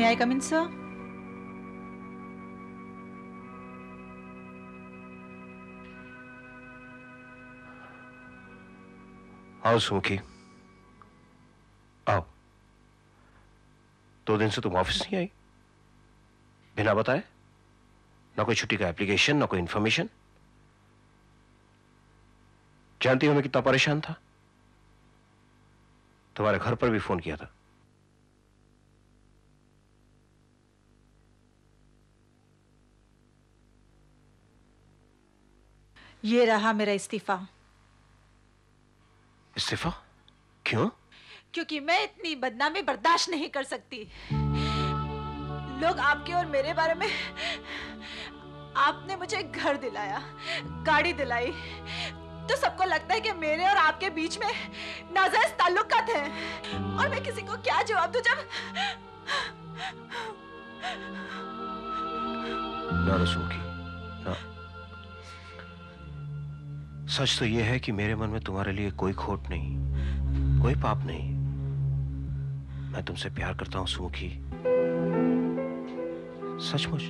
May I come in, sir? आओ सुमुखी, आओ। 2 दिन से तुम ऑफिस नहीं आई, बिना बताए। ना कोई छुट्टी का एप्लीकेशन, ना कोई इंफॉर्मेशन। जानती हो मैं कितना परेशान था। तुम्हारे घर पर भी फोन किया था। ये रहा मेरा इस्तीफा। इस्तीफा? क्यों? क्योंकि मैं इतनी बदनामी बर्दाश्त नहीं कर सकती। लोग आपके और मेरे बारे में, आपने मुझे घर दिलाया, गाड़ी दिलाई, तो सबको लगता है कि मेरे और आपके बीच में नाजायज ताल्लुकात हैं। और मैं किसी को क्या जवाब दूं जब ना सुमुखी, ना। सच तो यह है कि मेरे मन में तुम्हारे लिए कोई खोट नहीं, कोई पाप नहीं। मैं तुमसे प्यार करता हूं सुमुखी, सचमुच।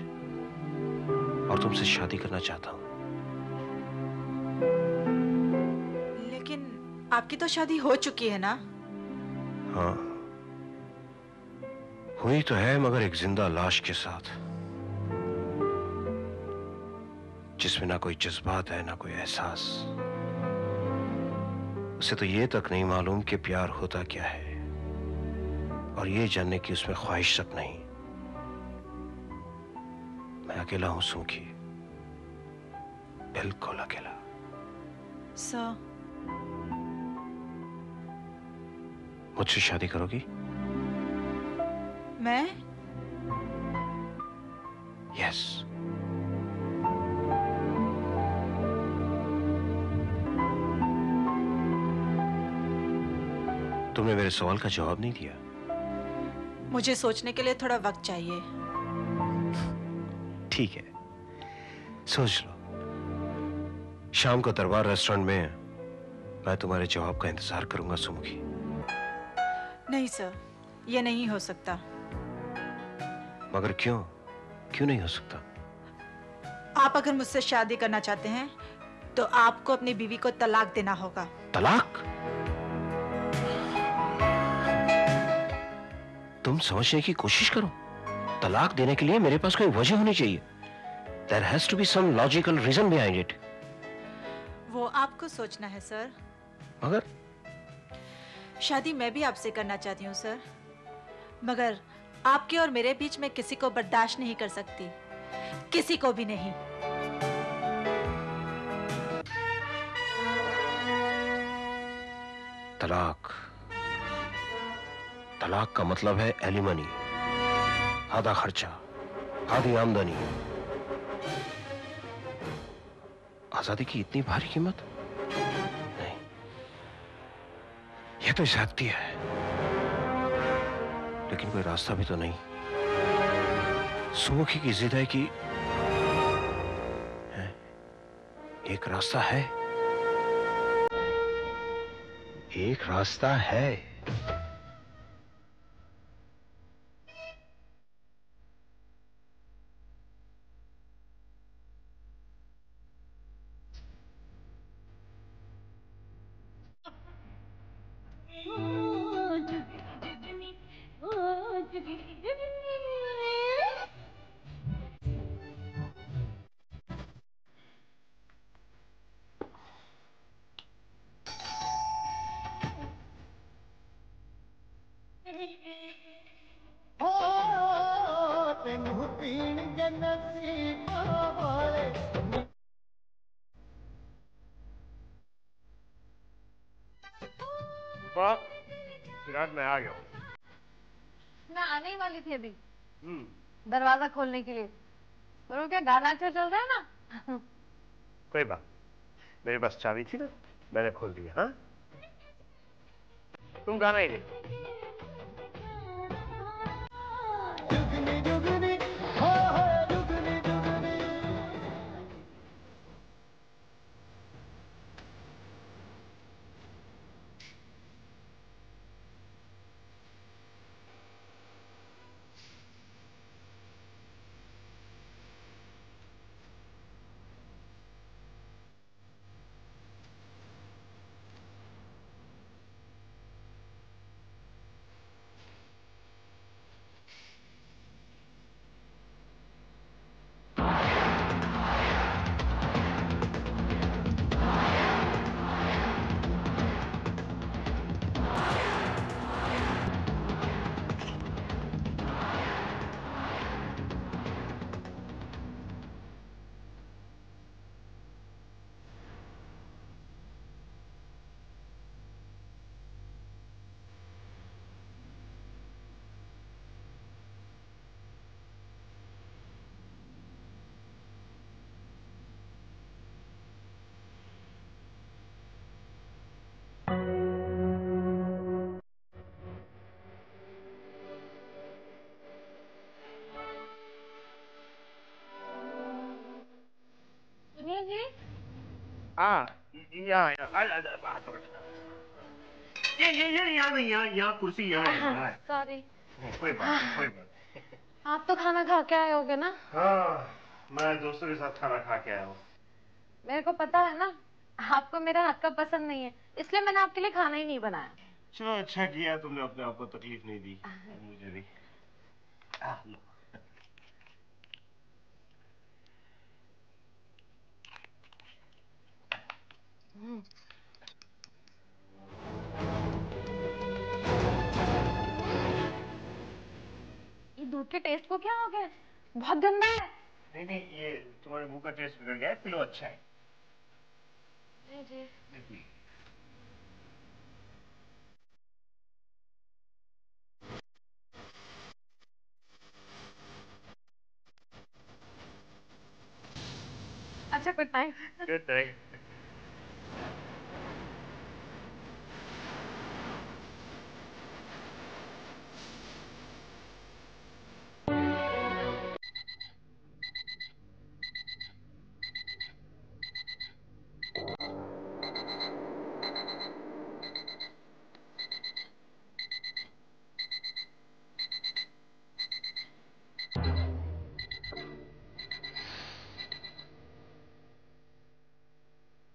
और तुमसे शादी करना चाहता हूं। लेकिन आपकी तो शादी हो चुकी है ना? हाँ, हुई तो है, मगर एक जिंदा लाश के साथ, जिसमें ना कोई जज्बात है, ना कोई एहसास। उसे तो ये तक नहीं मालूम कि प्यार होता क्या है, और ये जानने की उसमें ख्वाहिश तक नहीं। मैं अकेला हूं सुमुखी, बिल्कुल अकेला। सर, मुझसे शादी करोगी? मैं? यस। तुमने मेरे सवाल का जवाब नहीं दिया। मुझे सोचने के लिए थोड़ा वक्त चाहिए। ठीक है, सोच लो। शाम को दरबार रेस्टोरेंट में मैं तुम्हारे जवाब का इंतजार करूंगा सुमुखी। नहीं सर, ये नहीं हो सकता। मगर क्यों? क्यों नहीं हो सकता? आप अगर मुझसे शादी करना चाहते हैं तो आपको अपनी बीवी को तलाक देना होगा। तलाक? तुम समझने की कोशिश करो। तलाक देने के लिए मेरे पास कोई वजह होनी चाहिए। There has to be some logical reason behind it. वो आपको सोचना है सर। मगर शादी मैं भी आपसे करना चाहती हूँ सर, मगर आपके और मेरे बीच में किसी को बर्दाश्त नहीं कर सकती, किसी को भी नहीं। तलाक, तलाक का मतलब है एलिमनी, आधा खर्चा, आधी आमदनी। आजादी की इतनी भारी कीमत? नहीं, यह तो ज्यादती है। लेकिन कोई रास्ता भी तो नहीं। सुमुखी की जिद है कि एक रास्ता है, एक रास्ता है। विराट, मैं आ गया हूँ। मैं आने ही वाली थी अभी दरवाजा खोलने के लिए, पर वो क्या गाना अच्छा चल रहा है ना। कोई बात, मेरे पास चाबी थी ना, मैंने खोल दिया। हाँ, तुम गाना ही देखो। सुनिए जी। हाँ, यहाँ यहाँ बात पकड़। ये यहाँ नहीं, यहाँ कुर्सी यहाँ है, यहाँ है। सॉरी। कोई बात नहीं, कोई बात नहीं। आप तो खाना खा के आए होगे ना? हाँ, मैं दोस्तों के साथ खाना खा के आया हूँ। मेरे को पता है ना, आपको मेरा हाथ का पसंद नहीं है, इसलिए मैंने आपके लिए खाना ही नहीं बनाया। चलो अच्छा किया तुमने, अपने आप को तकलीफ नहीं दी, मुझे भी। लो। ये दूध के टेस्ट को क्या हो गया? बहुत गंदा है। नहीं नहीं, ये तुम्हारे मुंह का टेस्ट बिगड़ गया है, पी लो, अच्छा है। नहीं जी। अच्छा, good night. Good night.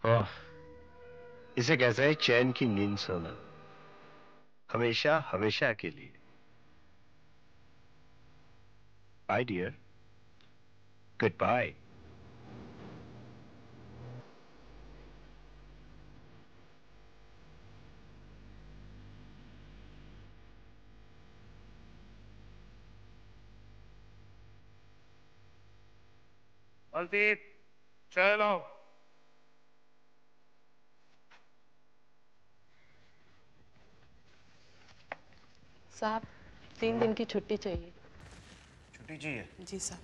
Oh, इसे कहते हैं चैन की नींद सोना, हमेशा हमेशा के लिए। Bye dear, goodbye. Ankit, चलो। साहब, 3 दिन की छुट्टी चाहिए। छुट्टी चाहिए? जी साहब।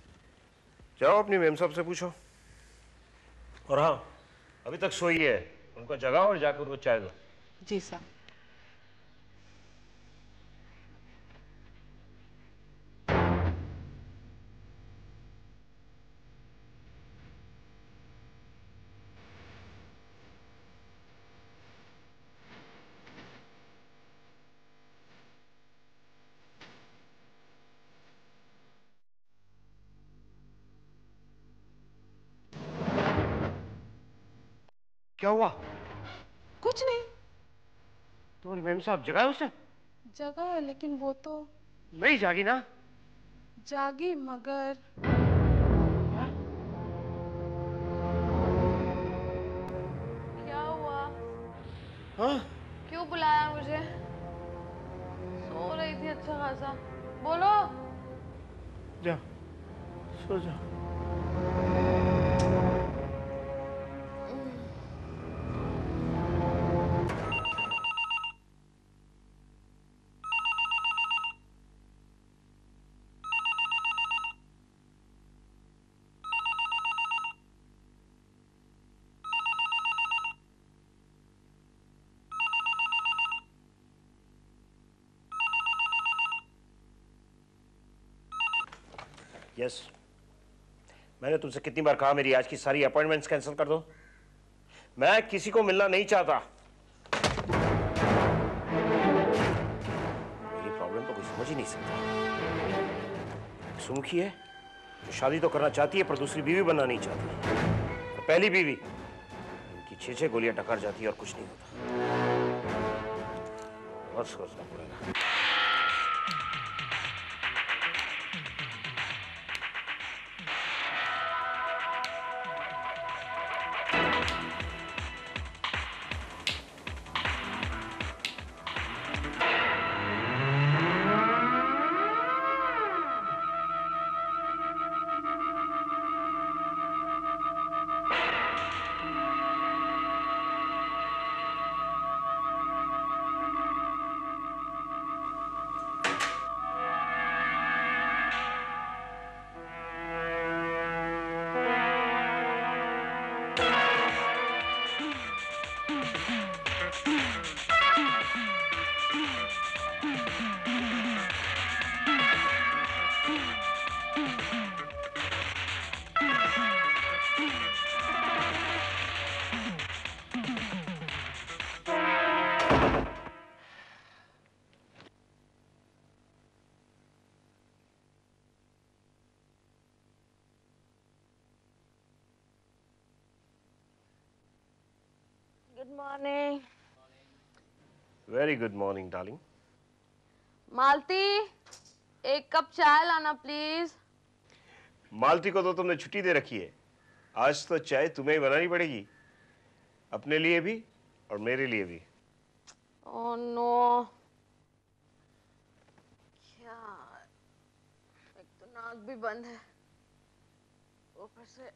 जाओ अपनी मेम साहब से पूछो। और हाँ, अभी तक सोई है, उनको जगाओ और जाकर उनको चाय दो। जी साहब। क्या हुआ? कुछ नहीं। तुम्हारी मेम साहब जगाए उसे? जगह है, लेकिन वो तो नहीं जागी ना? जागी, मगर क्या हुआ? हाँ? क्यों बुलाया मुझे? सो रही थी अच्छा खासा। बोलो। जा, सो जा। यस, मैंने तुमसे कितनी बार कहा मेरी आज की सारी अपॉइंटमेंट्स कैंसिल कर दो। मैं किसी को मिलना नहीं चाहता। मेरी प्रॉब्लम तो कोई समझ ही नहीं सकता। सुमुखी है, जो शादी तो करना चाहती है पर दूसरी बीवी बनना नहीं चाहती, और पहली बीवी उनकी 6-6 गोलियां टकर जाती है और कुछ नहीं होता। बहुत सोचना पड़ेगा। Good morning. Very good morning darling. Malti, एक कप चाय लाना प्लीज। मालती को तो तुमने छुट्टी दे रखी है, आज तो चाय तुम्हें ही बनानी पड़ेगी, अपने लिए भी और मेरे लिए भी। ओह नो, क्या, एक तो नाक भी बंद है, ऊपर से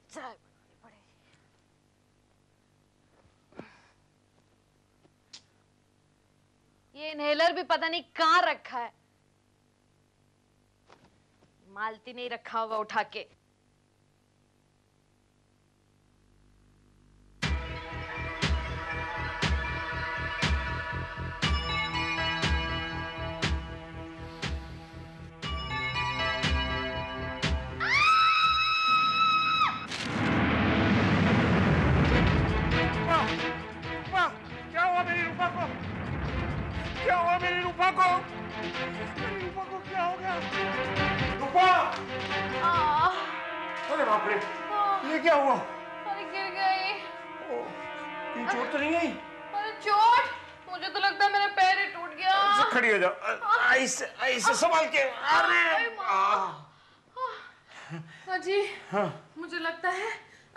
चाय बनानी पड़ेगी। ये इनहेलर भी पता नहीं कहाँ रखा है, मालती नहीं रखा होगा उठा के। क्या हुआ मेरी रूपा को? क्या हुआ मेरी रूपा को? मेरी रूपा को क्या हो गया? रूपा! अरे बाप रे, ये क्या हुआ? अरे गिर गई। कहीं चोट तो नहीं गई? अरे चोट, मुझे तो लगता है मेरा पैर ही टूट गया। अच्छा, खड़ी हो जाओ, ऐसे संभाल के। अरे जी, हाँ। मुझे लगता है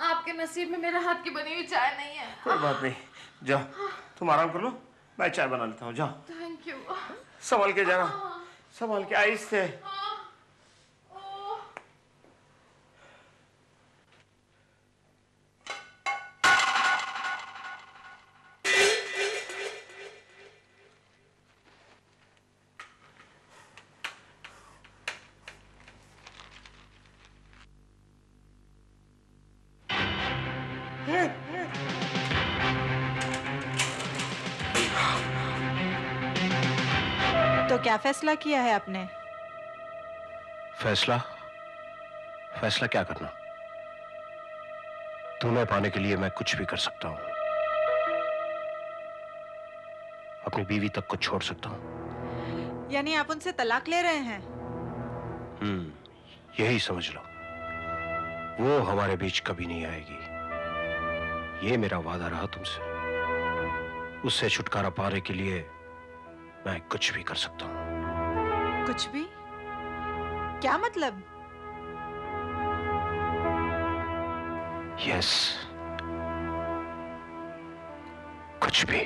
आपके नसीब में मेरे हाथ की बनी हुई चाय नहीं है। कोई बात नहीं, जाओ तुम आराम कर लो, मैं चाय बना लेता हूँ। जाओ, थैंक यू। संभाल के जाना, संभाल के, आहिस्ते। तो क्या फैसला किया है आपने? फैसला? फैसला क्या करना? तुम्हें पाने के लिए मैं कुछ भी कर सकता हूं, अपनी बीवी तक को छोड़ सकता हूं। यानी आप उनसे तलाक ले रहे हैं? यही समझ लो, वो हमारे बीच कभी नहीं आएगी, ये मेरा वादा रहा तुमसे। उससे छुटकारा पाने के लिए मैं कुछ भी कर सकता हूं। कुछ भी? क्या मतलब? यस, कुछ भी।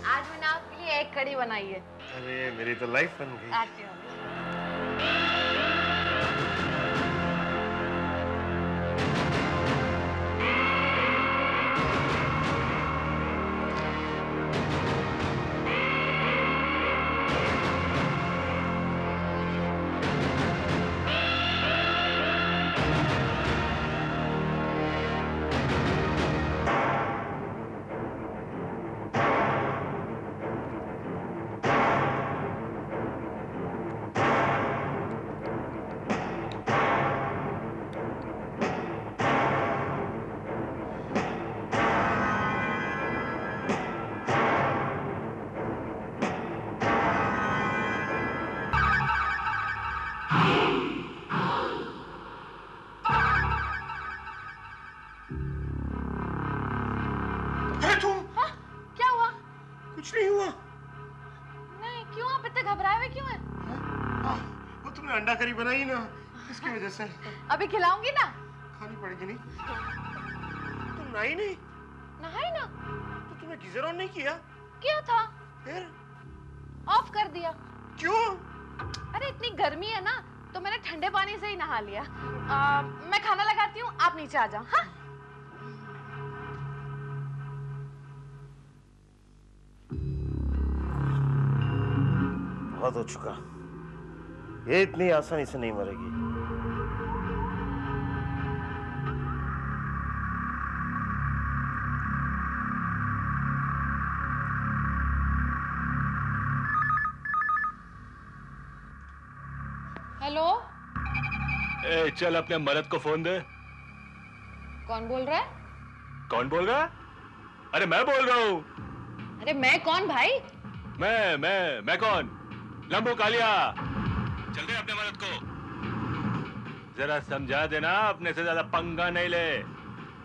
आज मैंने आपके लिए एक कड़ी बनाई है। अरे मेरी तो लाइफ बन गई। आती हूँ। कुछ नहीं हुआ। नहीं, क्यों आप इतने घबराए हुए क्यों हैं? वो तुमने अंडा करी बनाई ना, इसकी वजह से। अभी खिलाऊंगी ना। खानी पड़ेगी नहीं। तुम नहाई नहीं? नहाई ना। तो तुम्हें गीजर ऑन नहीं किया? किया था। फिर? ऑफ कर दिया। क्यों? अरे इतनी गर्मी है ना, तो मैंने ठंडे पानी से ही नहा लिया। मैं खाना लगाती हूँ, आप नीचे आ जाओ। हाँ? बहुत हो चुका, ये इतनी आसानी से नहीं मरेगी। हेलो, ए, चल अपने मर्द को फोन दे। कौन बोल रहा है? कौन बोल रहा है? अरे मैं बोल रहा हूँ। अरे मैं कौन भाई? मैं कौन? लंबू कालिया। चल दे अपने मर्द को। जरा समझा देना, अपने से ज्यादा पंगा नहीं ले।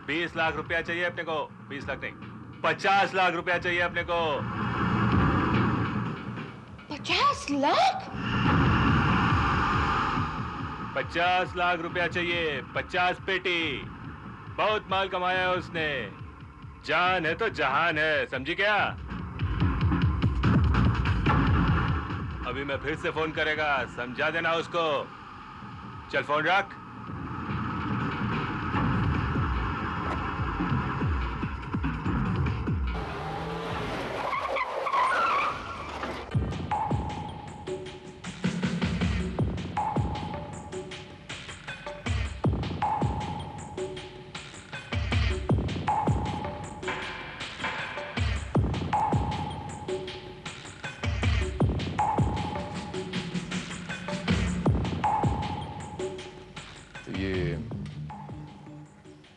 20 लाख रुपया चाहिए अपने को। 20 लाख नहीं, 50 लाख रुपया चाहिए अपने को। 50 लाख? 50 लाख रुपया चाहिए। 50 पेटी। बहुत माल कमाया है उसने। जान है तो जहान है, समझी क्या? अभी मैं फिर से फोन करेगा, समझा देना उसको। चल फोन रख।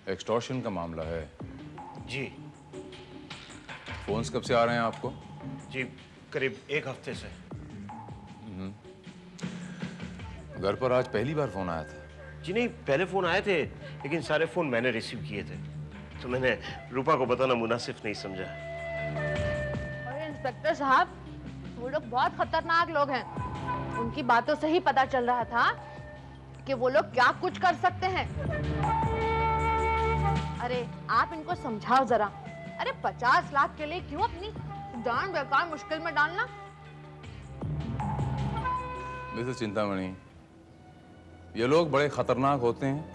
एक्सटॉर्शन का मामला है। जी फोन्स कब से आ रहे हैं आपको? जी, करीब 1 हफ्ते से। घर पर आज पहली बार फोन आया था? जी नहीं, पहले फोन आए थे, लेकिन सारे फोन मैंने रिसीव किए थे, तो मैंने रूपा को बताना मुनासिब नहीं समझा। अरे इंस्पेक्टर साहब, वो लोग बहुत खतरनाक लोग हैं। उनकी बातों से ही पता चल रहा था कि वो लोग क्या कुछ कर सकते हैं। अरे आप इनको समझाओ जरा। अरे 50 लाख के लिए क्यों अपनी जान बेकार मुश्किल में डालना? मिसेस चिंतामणि, ये लोग बड़े खतरनाक होते हैं।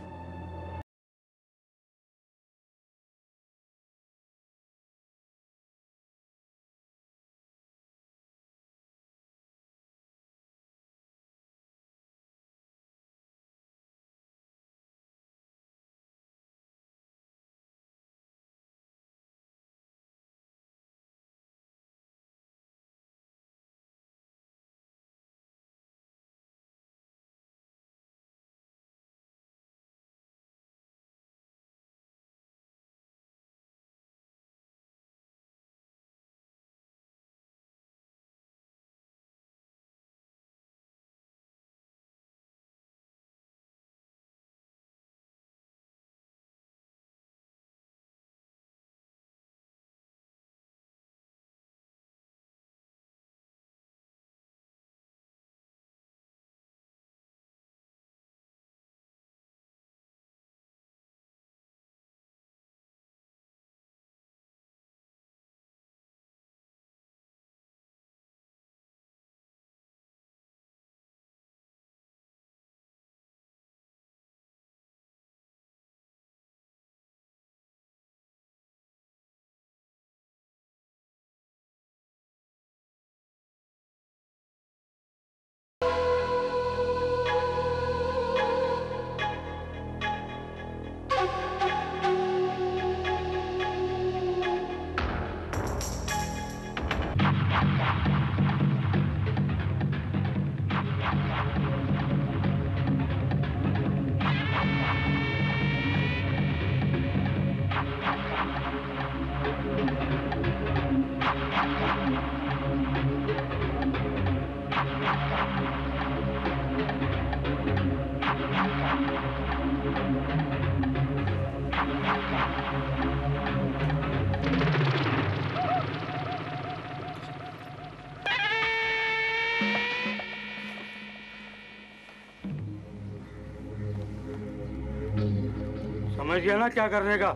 समझ गया ना क्या करने का?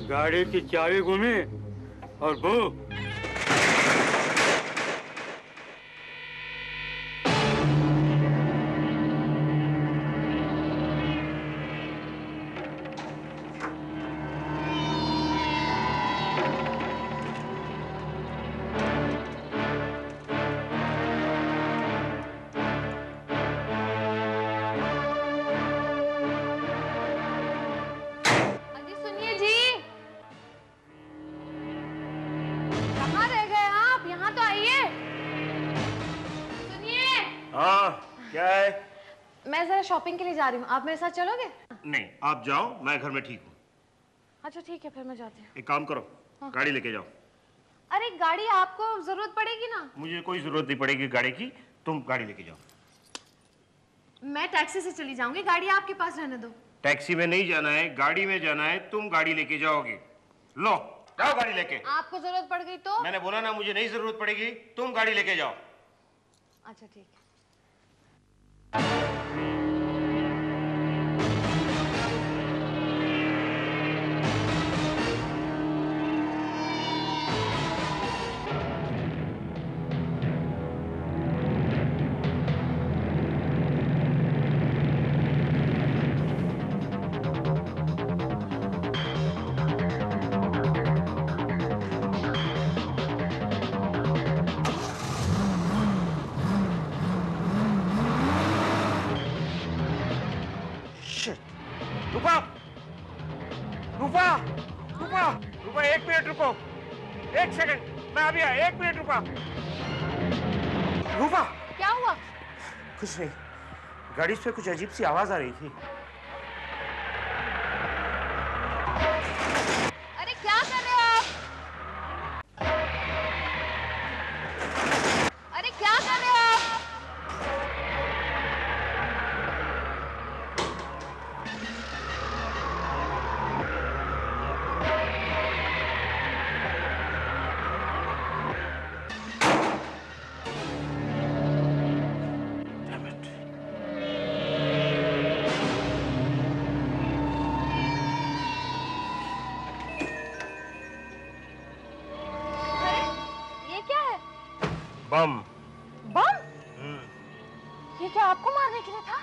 गाड़ी की चाबी घूमी और वो मैं जरा शॉपिंग के लिए जा रही हूँ, आप मेरे साथ चलोगे? नहीं, आप जाओ, मैं घर में ठीक हूँ। अच्छा ठीक है, फिर मैं जाती हूँ। एक काम करो, गाड़ी लेके जाओ। अरे गाड़ी आपको जरूरत पड़ेगी ना। मुझे कोई जरूरत नहीं पड़ेगी गाड़ी की, तुम गाड़ी लेके जाओ। मैं टैक्सी से चली जाऊंगी, गाड़ी आपके पास रहने दो। टैक्सी में नहीं जाना है, गाड़ी में जाना है, तुम गाड़ी लेके जाओगे। लो जाओ गाड़ी लेके। आपको जरूरत पड़ गई तो? मैंने बोला ना मुझे नहीं जरूरत पड़ेगी, तुम गाड़ी लेके जाओ। अच्छा ठीक है। रूपा, रूपा, रूपा, रूपा, 1 मिनट रुको, 1 सेकंड, मैं अभी आया, 1 मिनट रूपा। रूपा, क्या हुआ? कुछ नहीं, गाड़ी से कुछ अजीब सी आवाज आ रही थी। अरे क्या कर रहे हो आप? अरे क्या कर रहे हो आप? ये क्या है? बम। बम? ये क्या आपको मारने के लिए था?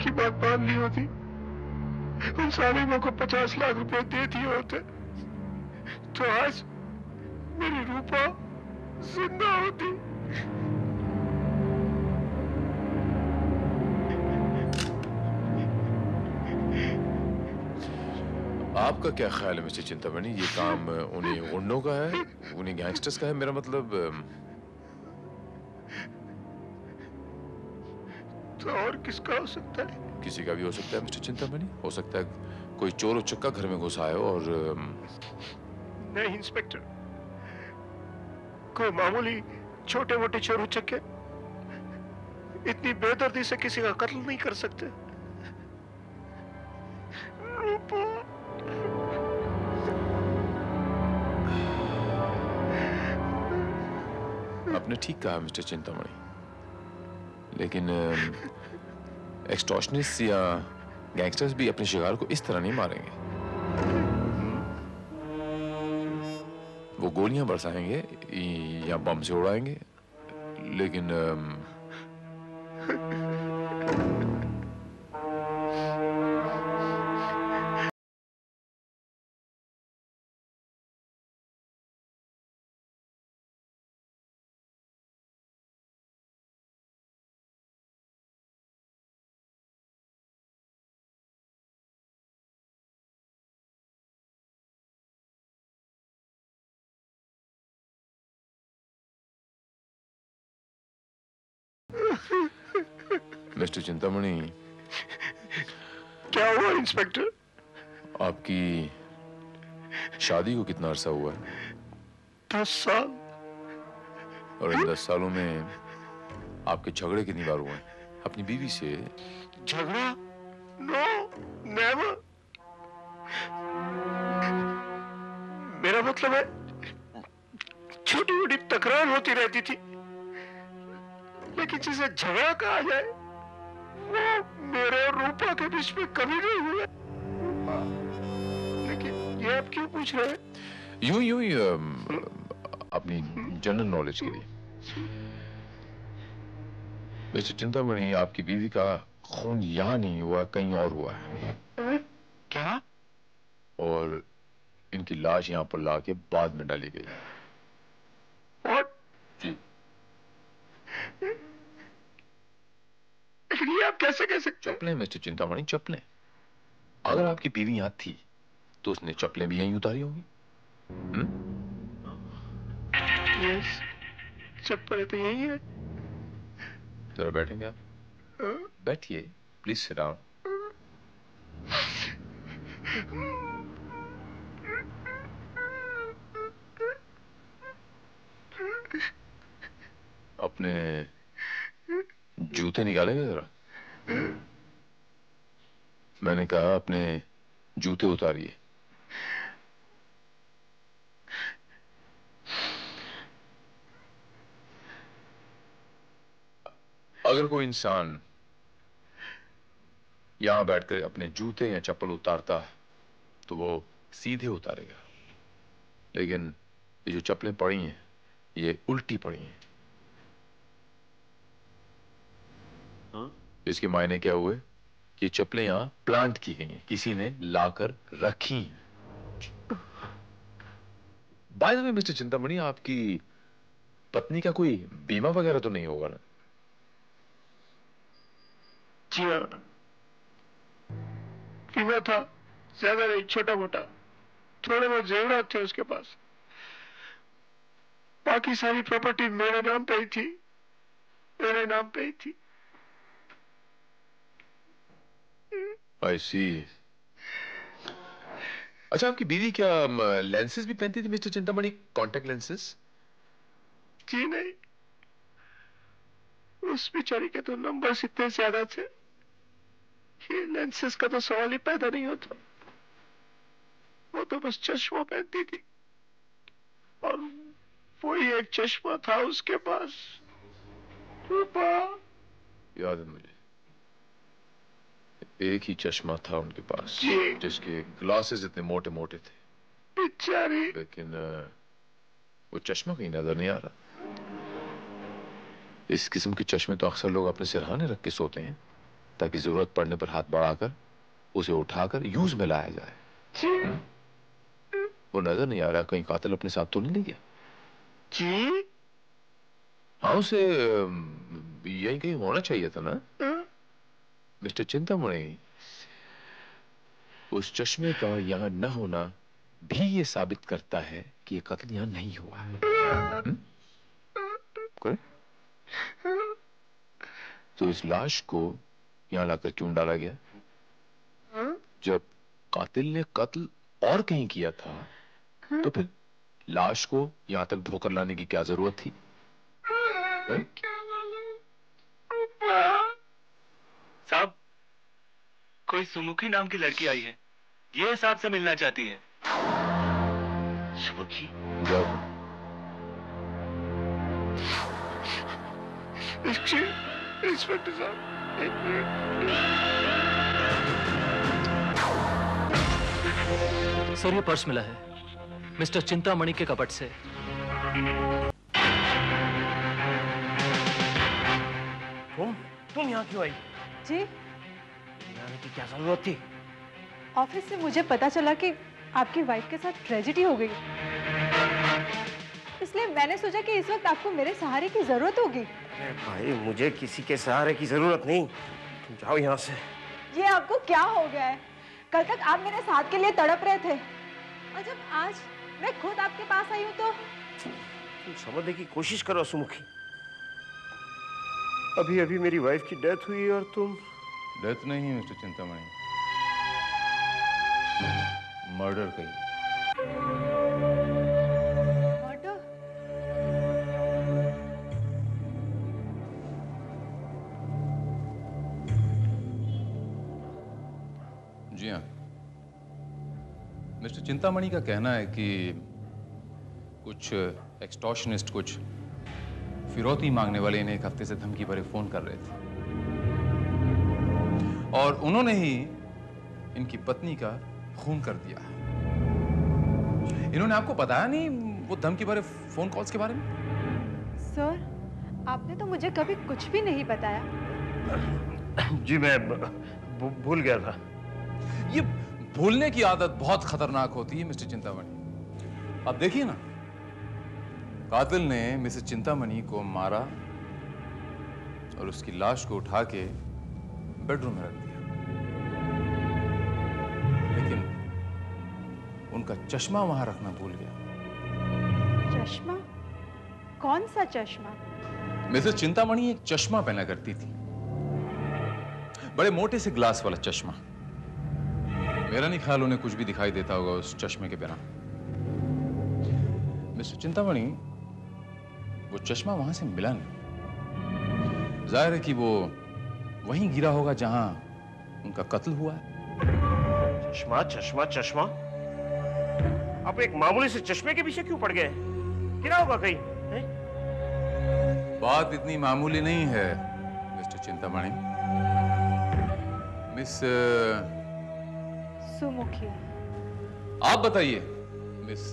की बात मान ली होती, उन सालिमों को 50 लाख रुपए दे दिए होते, तो आज मेरी रूपा जिंदा होती। आपका क्या ख्याल है मिस्टर चिंतामणि, ये काम उन्हीं गुंडों का है, उन्हीं गैंगस्टर्स का है? मेरा मतलब तो और किसका हो सकता है? किसी का भी हो सकता है मिस्टर चिंतामणि। हो सकता है कोई चोर उचक्का घर में घुसा है और नहीं इंस्पेक्टर, कोई मामूली छोटे मोटे चोर उचक्के इतनी बेदर्दी से किसी का कत्ल नहीं कर सकते। रूपा, आपने ठीक कहा मिस्टर चिंतामणि, लेकिन एक्सटॉर्शनिस्ट या गैंगस्टर्स भी अपने शिकार को इस तरह नहीं मारेंगे। वो गोलियां बरसाएंगे या बम से उड़ाएंगे, लेकिन मिस्टर चिंतामणि, क्या हुआ इंस्पेक्टर? आपकी शादी को कितना अरसा हुआ है? 10 साल। और इन 10 सालों में आपके झगड़े कितनी बार हुए हैं अपनी बीवी से? झगड़ा? No, never. मेरा मतलब है छोटी मोटी तकरार होती रहती थी, लेकिन जिसे झगड़ा कहा जाए वो मेरे और रूपा के बीच में कभी नहीं हुआ। लेकिन ये आप क्यों पूछ रहे हैं? यूं यूं ही, अपनी जनरल नॉलेज के लिए। मिस्टर चिंतामणि, आपकी बीवी का खून यहाँ नहीं हुआ, कहीं और हुआ है। क्या? और इनकी लाश यहाँ पर लाके बाद में डाली गई। और जी, ये आप कैसे कह सकते हैं? चप्पलें मिस्टर चिंतामणि, चप्पलें। अगर आपकी बीवी यहाँ थी तो उसने चप्पलें भी यहीं उतारी होंगी। यस, चप्पल तो यही है। जरा बैठेंगे आप? बैठिए, प्लीज सिट डाउन। अपने जूते निकालेंगे जरा? मैंने कहा अपने जूते उतारिए। अगर कोई इंसान यहां बैठकर अपने जूते या चप्पल उतारता तो वो सीधे उतारेगा, लेकिन ये जो चप्पलें पड़ी हैं ये उल्टी पड़ी हैं। इसके मायने क्या हुए कि चप्पलें यहां प्लांट की गई हैं, किसी ने लाकर रखी हैं। By the way mister Chintamani, आपकी पत्नी का कोई बीमा वगैरह तो नहीं होगा ना? जी हाँ, बीमा था, ज्यादा नहीं, छोटा मोटा। थोड़े बहुत जेवरात थे उसके पास। बाकी सारी प्रॉपर्टी मेरे नाम पे ही थी, मेरे नाम पे ही थी। आई सी। अच्छा, आपकी बीवी क्या लेंसेज भी पहनती थी मिस्टर चिंतामणि, कॉन्टेक्ट लेंसेज? जी नहीं, उस बेचारी के तो नंबर्स इतने ज्यादा थे, ये लेंसेज का तो सवाल ही पैदा नहीं होता। वो तो बस चश्मा पहनती थी, और वही एक चश्मा था उसके पास। रूपा, याद है मुझे, एक ही चश्मा था उनके पास, जी। जिसके ग्लासेस इतने मोटे मोटे थे, बेचारी। लेकिन वो चश्मा कहीं नजर नहीं आ रहा। इस किस्म के चश्मे तो अक्सर लोग अपने सिरहाने रख के सोते हैं। ताकि जरूरत पड़ने पर हाथ बढ़ाकर उसे उठाकर यूज में लाया जाए। वो नजर नहीं आ रहा कहीं कातिल अपने साथ तो नहीं ले गया? जी हाँ, उसे यही कहीं होना चाहिए था ना। मिस्टर चिंतामणि, उस चश्मे का यहां न होना भी ये साबित करता है कि ये कत्ल यहां नहीं हुआ है। तो इस लाश को यहां लाकर क्यों डाला गया? जब कातिल ने कत्ल और कहीं किया था तो फिर लाश को यहां तक ढोकर लाने की क्या जरूरत थी? साहब, कोई सुमुखी नाम की लड़की आई है, ये साहब से मिलना चाहती है। सुमुखी? जब इंस्पेक्टर साहब, एक मिनट। सर, ये पर्स मिला है मिस्टर चिंतामणि के कपट से। तुम यहाँ क्यों आई? जी, यहाँ आने की क्या जरूरत थी? ऑफिस से मुझे पता चला कि आपकी वाइफ के साथ ट्रेजेडी हो गई, इसलिए मैंने सोचा कि इस वक्त आपको मेरे सहारे की जरूरत होगी। अरे भाई, मुझे किसी के सहारे की जरूरत नहीं, तुम जाओ यहाँ से। ये आपको क्या हो गया है? कल तक आप मेरे साथ के लिए तड़प रहे थे और जब आज मैं खुद आपके पास आई हूँ तो तुम समझने की कोशिश करो सुमुखी। अभी अभी मेरी वाइफ की डेथ हुई और तुम। डेथ नहीं मिस्टर चिंतामणि, मर्डर कही। मर्डर? जी हाँ, मिस्टर चिंतामणि का कहना है कि कुछ एक्सटॉर्शनिस्ट, कुछ फिरौती मांगने वाले इन्हें एक हफ्ते से धमकी भरे फोन कर रहे थे और उन्होंने ही इनकी पत्नी का खून कर दिया। इन्होंने आपको बताया नहीं वो धमकी भरे फोन कॉल्स के बारे में? सर, आपने तो मुझे कभी कुछ भी नहीं बताया। जी मैं भूल गया था। ये भूलने की आदत बहुत खतरनाक होती है मिस्टर चिंतामणि। अब देखिए ना, कातिल ने मिसेस चिंतामणि को मारा और उसकी लाश को उठा के बेडरूम में रख दिया, लेकिन उनका चश्मा वहां रखना भूल गया। चश्मा? कौन सा चश्मा? मिसेस चिंतामणि एक चश्मा पहना करती थी, बड़े मोटे से ग्लास वाला चश्मा। मेरा नहीं ख्याल उन्हें कुछ भी दिखाई देता होगा उस चश्मे के बिना। मिस्टर चिंतामणि, वो चश्मा वहां से मिला नहीं। जाहिर है कि वो वहीं गिरा होगा जहां उनका कत्ल हुआ है। चश्मा चश्मा चश्मा, आप एक मामूली से चश्मे के पीछे क्यों पड़ गए? गिरा होगा कहीं? बात इतनी मामूली नहीं है मिस्टर चिंतामणि। मिस सुमुखी। आप बताइए मिस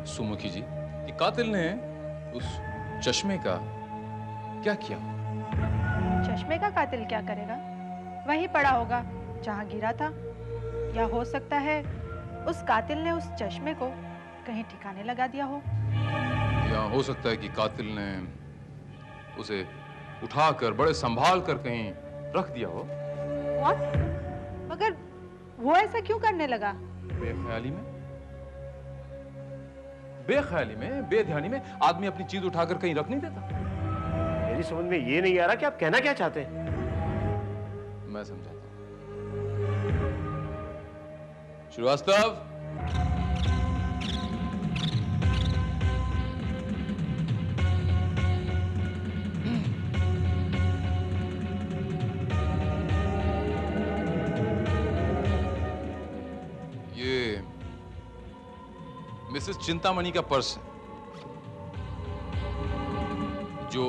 सुमुखी जी कि कातिल ने उस चश्मे का क्या किया? चश्मे का कातिल क्या करेगा? वहीं पड़ा होगा जहां गिरा था, या हो सकता है उस कातिल ने उस चश्मे को कहीं ठिकाने लगा दिया हो। या हो सकता है कि कातिल ने उसे उठाकर बड़े संभाल कर कहीं रख दिया हो। What? मगर वो ऐसा क्यों करने लगा? बेख्याली में, बेध्यानी में आदमी अपनी चीज उठाकर कहीं रख नहीं देता। मेरी समझ में ये नहीं आ रहा कि आप कहना क्या चाहते हैं। मैं समझाता हूं। श्रीवास्तव, ये मिसेस चिंतामणि का पर्स है जो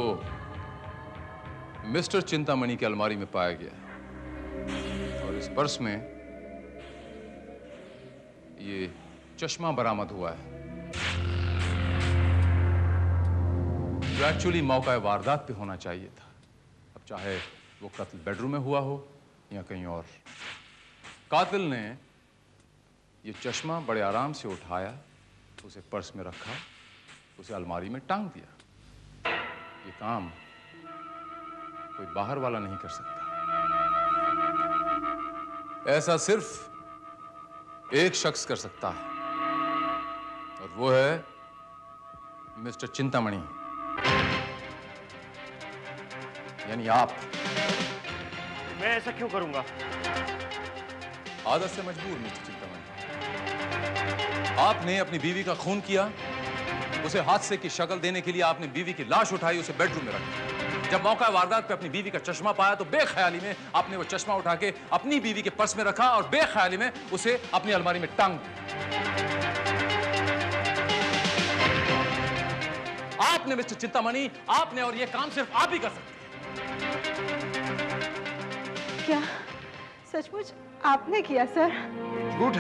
मिस्टर चिंतामणि की अलमारी में पाया गया, और इस पर्स में ये चश्मा बरामद हुआ है जो एक्चुअली मौका वारदात पे होना चाहिए था। अब चाहे वो कत्ल बेडरूम में हुआ हो या कहीं और। कातिल ने ये चश्मा बड़े आराम से उठाया, उसे पर्स में रखा, उसे अलमारी में टांग दिया। ये काम कोई बाहर वाला नहीं कर सकता। ऐसा सिर्फ एक शख्स कर सकता है और वो है मिस्टर चिंतामणि, यानी आप। मैं ऐसा क्यों करूंगा? आदत से मजबूर मिस्टर चिंतामणि। आपने अपनी बीवी का खून किया, उसे हादसे की शक्ल देने के लिए आपने बीवी की लाश उठाई, उसे बेडरूम में रखा। जब मौका वारदात पे अपनी बीवी का चश्मा पाया तो बेख्याली में आपने वो चश्मा उठा के अपनी बीवी के पर्स में रखा और बेख्याली में उसे अपनी अलमारी में टांग दिया। आपने मिस्टर चिंतामणि, आपने, और ये काम सिर्फ आप ही कर सकते हैं। क्या सचमुच आपने किया सर? झूठ।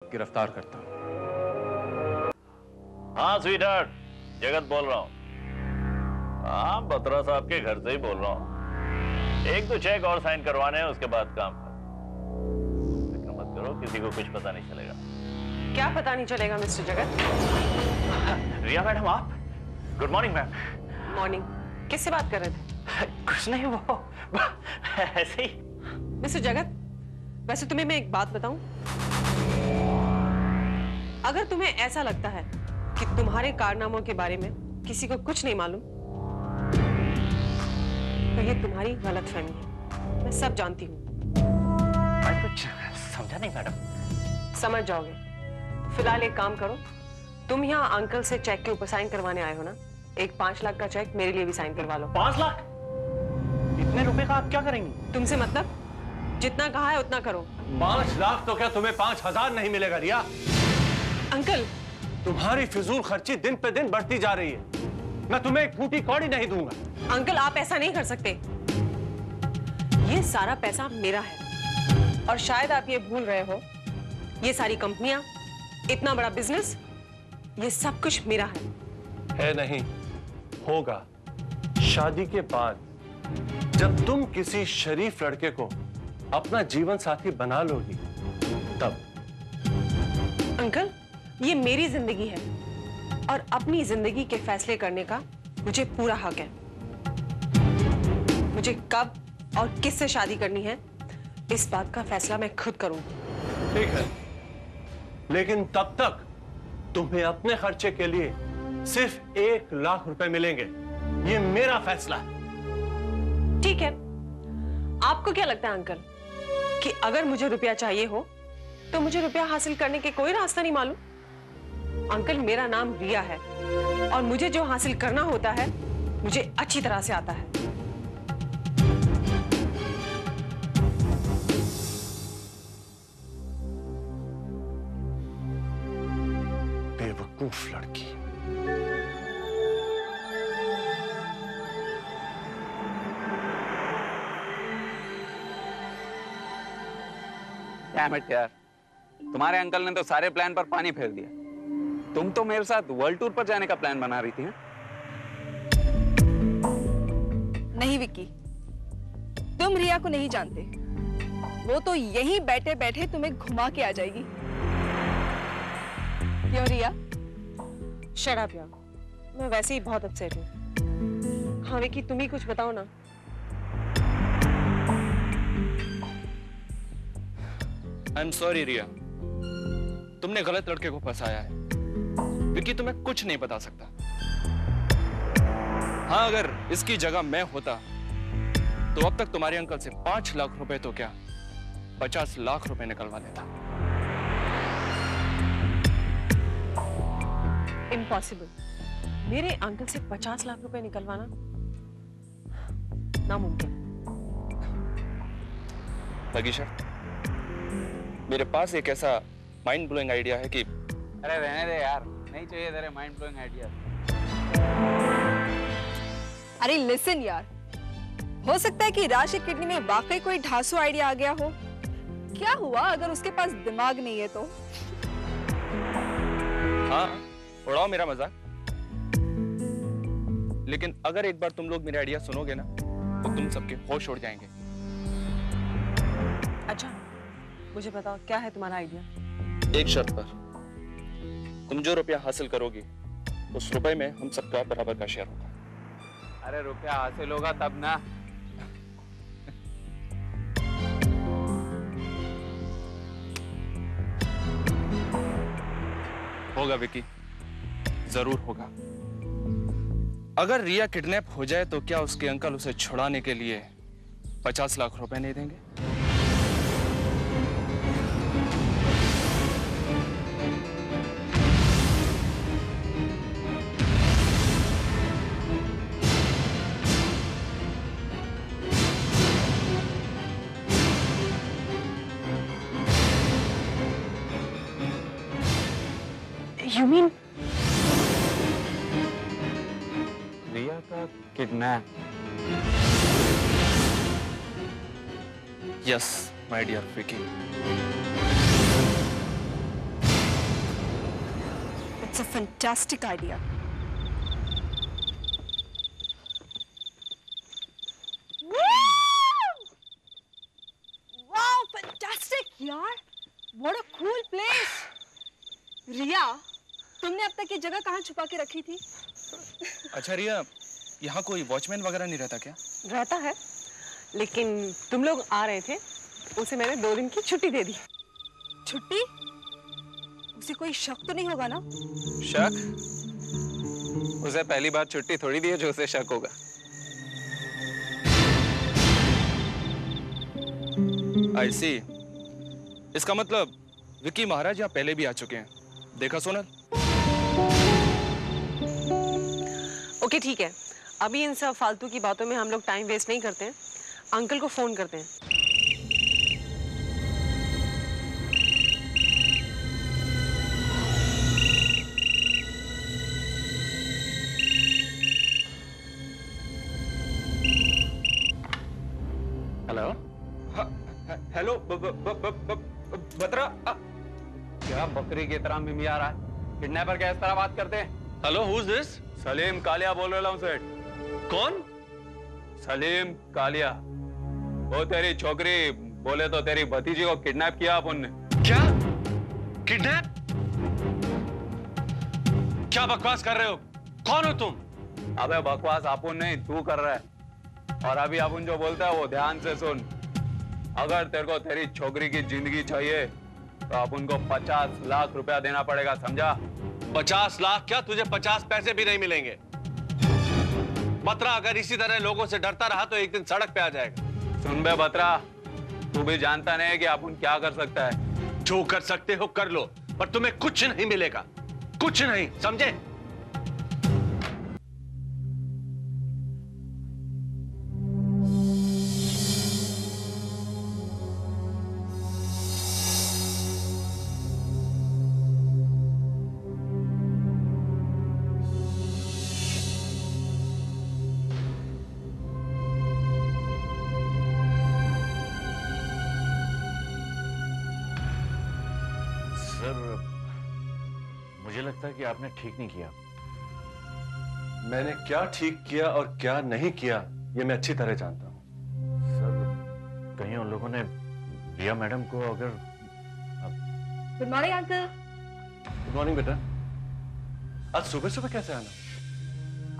गिरफ्तार करता हूं। हाँ स्वीटहार्ट, जगत बोल रहा हूँ। हाँ, बत्रा साहब के घर से ही बोल रहा हूँ। एक दो चेक और साइन करवाने हैं, उसके बाद काम कर। फिक्र मत करो, किसी को कुछ पता नहीं चलेगा। क्या पता नहीं चलेगा मिस्टर जगत? रिया मैडम, आप? Good morning ma'am. मॉर्निंग। किससे बात कर रहे थे? कुछ नहीं, वो ऐसे ही। मिस्टर जगत, वैसे तुम्हें मैं एक बात बताऊं? अगर तुम्हें ऐसा लगता है कि तुम्हारे कारनामों के बारे में किसी को कुछ नहीं मालूम, तो ये तुम्हारी गलतफहमी है। मैं सब जानती हूँ। मैं कुछ समझा नहीं मैडम। समझ जाओगे। फिलहाल एक काम करो, तुम यहाँ अंकल से चेक के ऊपर साइन करवाने आए हो ना? एक 5 लाख का चेक मेरे लिए भी साइन करवा लो। 5 लाख? इतने रुपए का आप क्या करेंगी? तुमसे मतलब? जितना कहा है उतना करो। 5 लाख तो क्या तुम्हें 5000 नहीं मिलेगा रिया? अंकल, तुम्हारी फिजूल खर्ची दिन पे दिन बढ़ती जा रही है। मैं तुम्हें एक फूटी कौड़ी नहीं दूंगा। अंकल, आप ऐसा नहीं कर सकते। ये सारा पैसा मेरा है और शायद आप ये भूल रहे हो, ये सारी कंपनियां, इतना बड़ा बिजनेस, ये सब कुछ मेरा है नहीं, होगा शादी के बाद, जब तुम किसी शरीफ लड़के को अपना जीवन साथी बना लोगी तब। अंकल, ये मेरी जिंदगी है और अपनी जिंदगी के फैसले करने का मुझे पूरा हक है। मुझे कब और किससे शादी करनी है, इस बात का फैसला मैं खुद करूंगी। ठीक है, लेकिन तब तक तुम्हें अपने खर्चे के लिए सिर्फ 1 लाख रुपए मिलेंगे। ये मेरा फैसला है। ठीक है। आपको क्या लगता है अंकल कि अगर मुझे रुपया चाहिए हो तो मुझे रुपया हासिल करने के कोई रास्ता नहीं मालूम? अंकल, मेरा नाम रिया है और मुझे जो हासिल करना होता है मुझे अच्छी तरह से आता है। बेवकूफ लड़की। डैम इट यार, तुम्हारे अंकल ने तो सारे प्लान पर पानी फेर दिया। तुम तो मेरे साथ वर्ल्ड टूर पर जाने का प्लान बना रही थी। हैं? नहीं विक्की, तुम तुम रिया को नहीं जानते, वो तो यहीं बैठे बैठे तुम्हें घुमा के आ जाएगी। क्यों रिया? शट अप यार, मैं वैसे ही बहुत अपसेट हूँ। हाँ विकी, तुम ही कुछ बताओ ना। आई एम सॉरी रिया, तुमने गलत लड़के को फंसाया है। विकी तुम्हें कुछ नहीं बता सकता। हाँ, अगर इसकी जगह मैं होता तो अब तक तुम्हारे अंकल से 5 लाख रुपए तो क्या 50 लाख रुपए निकलवा लेता। इम्पॉसिबल, मेरे अंकल से 50 लाख रुपए निकलवाना नामुमकिन। लगीशा, मेरे पास एक ऐसा माइंड ब्लोइंग आइडिया है कि अरे रहने दे यार, नहीं चाहिए तेरे माइंड ब्लोइंग आइडिया। अरे लिसन यार, हो सकता है कि राज की किडनी में वाकई कोई ढांसू आइडिया आ गया हो। क्या हुआ अगर उसके पास दिमाग नहीं है तो? हाँ, उड़ाओ मेरा मजाक, लेकिन अगर एक बार तुम लोग मेरा आइडिया सुनोगे ना तो तुम सबके होश उड़ जाएंगे। अच्छा, मुझे बताओ क्या है तुम्हारा आइडिया? एक शर्त पर, तुम जो रुपया हासिल करोगी उस रुपए में हम सबका बराबर का शेयर होगा। अरे रुपया हासिल होगा तब ना। होगा विकी, जरूर होगा। अगर रिया किडनैप हो जाए तो क्या उसके अंकल उसे छुड़ाने के लिए 50 लाख रुपए नहीं देंगे? You mean? रिया का kidnap? Yes, my dear Vicky. It's a fantastic idea. Wow, fantastic यार! What a cool place. रिया, तुमने अब तक ये जगह कहाँ छुपा के रखी थी? अच्छा रिया, यहाँ कोई वॉचमैन वगैरह नहीं रहता क्या? रहता है, लेकिन तुम लोग आ रहे थे, उसे मैंने 2 दिन की छुट्टी दे दी। छुट्टी? उसे कोई शक तो नहीं होगा ना? शक? उसे पहली बार छुट्टी थोड़ी दी है जो उसे शक होगा। I see. इसका मतलब विकी महाराज यहाँ पहले भी आ चुके हैं। देखा सोनल? ओके ठीक है, अभी इन सब फालतू की बातों में हम लोग टाइम वेस्ट नहीं करते हैं, अंकल को फोन करते हैं। हेलो। हेलो बतरा। क्या बकरी की तरह मिमिया रहा है? किडनैपर क्या इस तरह बात करते हैं? Hello, who is this? Salim Kalia बोल रहा हूँ सेठ। कौन? सलीम कालिया। वो तेरी छोकरी बोले तो तेरी भतीजी को किडनैप किया अपन ने। क्या? किडनैप? क्या बकवास कर रहे हो? कौन हो तुम? अबे बकवास अपन नहीं, तू कर रहा है। और अभी अपन जो बोलता है वो ध्यान से सुन। अगर तेरे को तेरी छोकरी की जिंदगी चाहिए तो अपन को 50 लाख रुपया देना पड़ेगा, समझा? 50 लाख क्या? तुझे 50 पैसे भी नहीं मिलेंगे। बतरा, अगर इसी तरह लोगों से डरता रहा तो एक दिन सड़क पे आ जाएगा। सुन बे बतरा, तू भी जानता नहीं है कि अपन क्या कर सकता है। जो कर सकते हो कर लो, पर तुम्हें कुछ नहीं मिलेगा, कुछ नहीं, समझे? मुझे लगता है कि आपने ठीक नहीं किया। मैंने क्या ठीक किया और क्या नहीं किया ये मैं अच्छी तरह जानता हूं। सर, लोगों ने रिया मैडम को अगर... good morning uncle. Good morning बेटा। आज सुबह सुबह कैसे आना?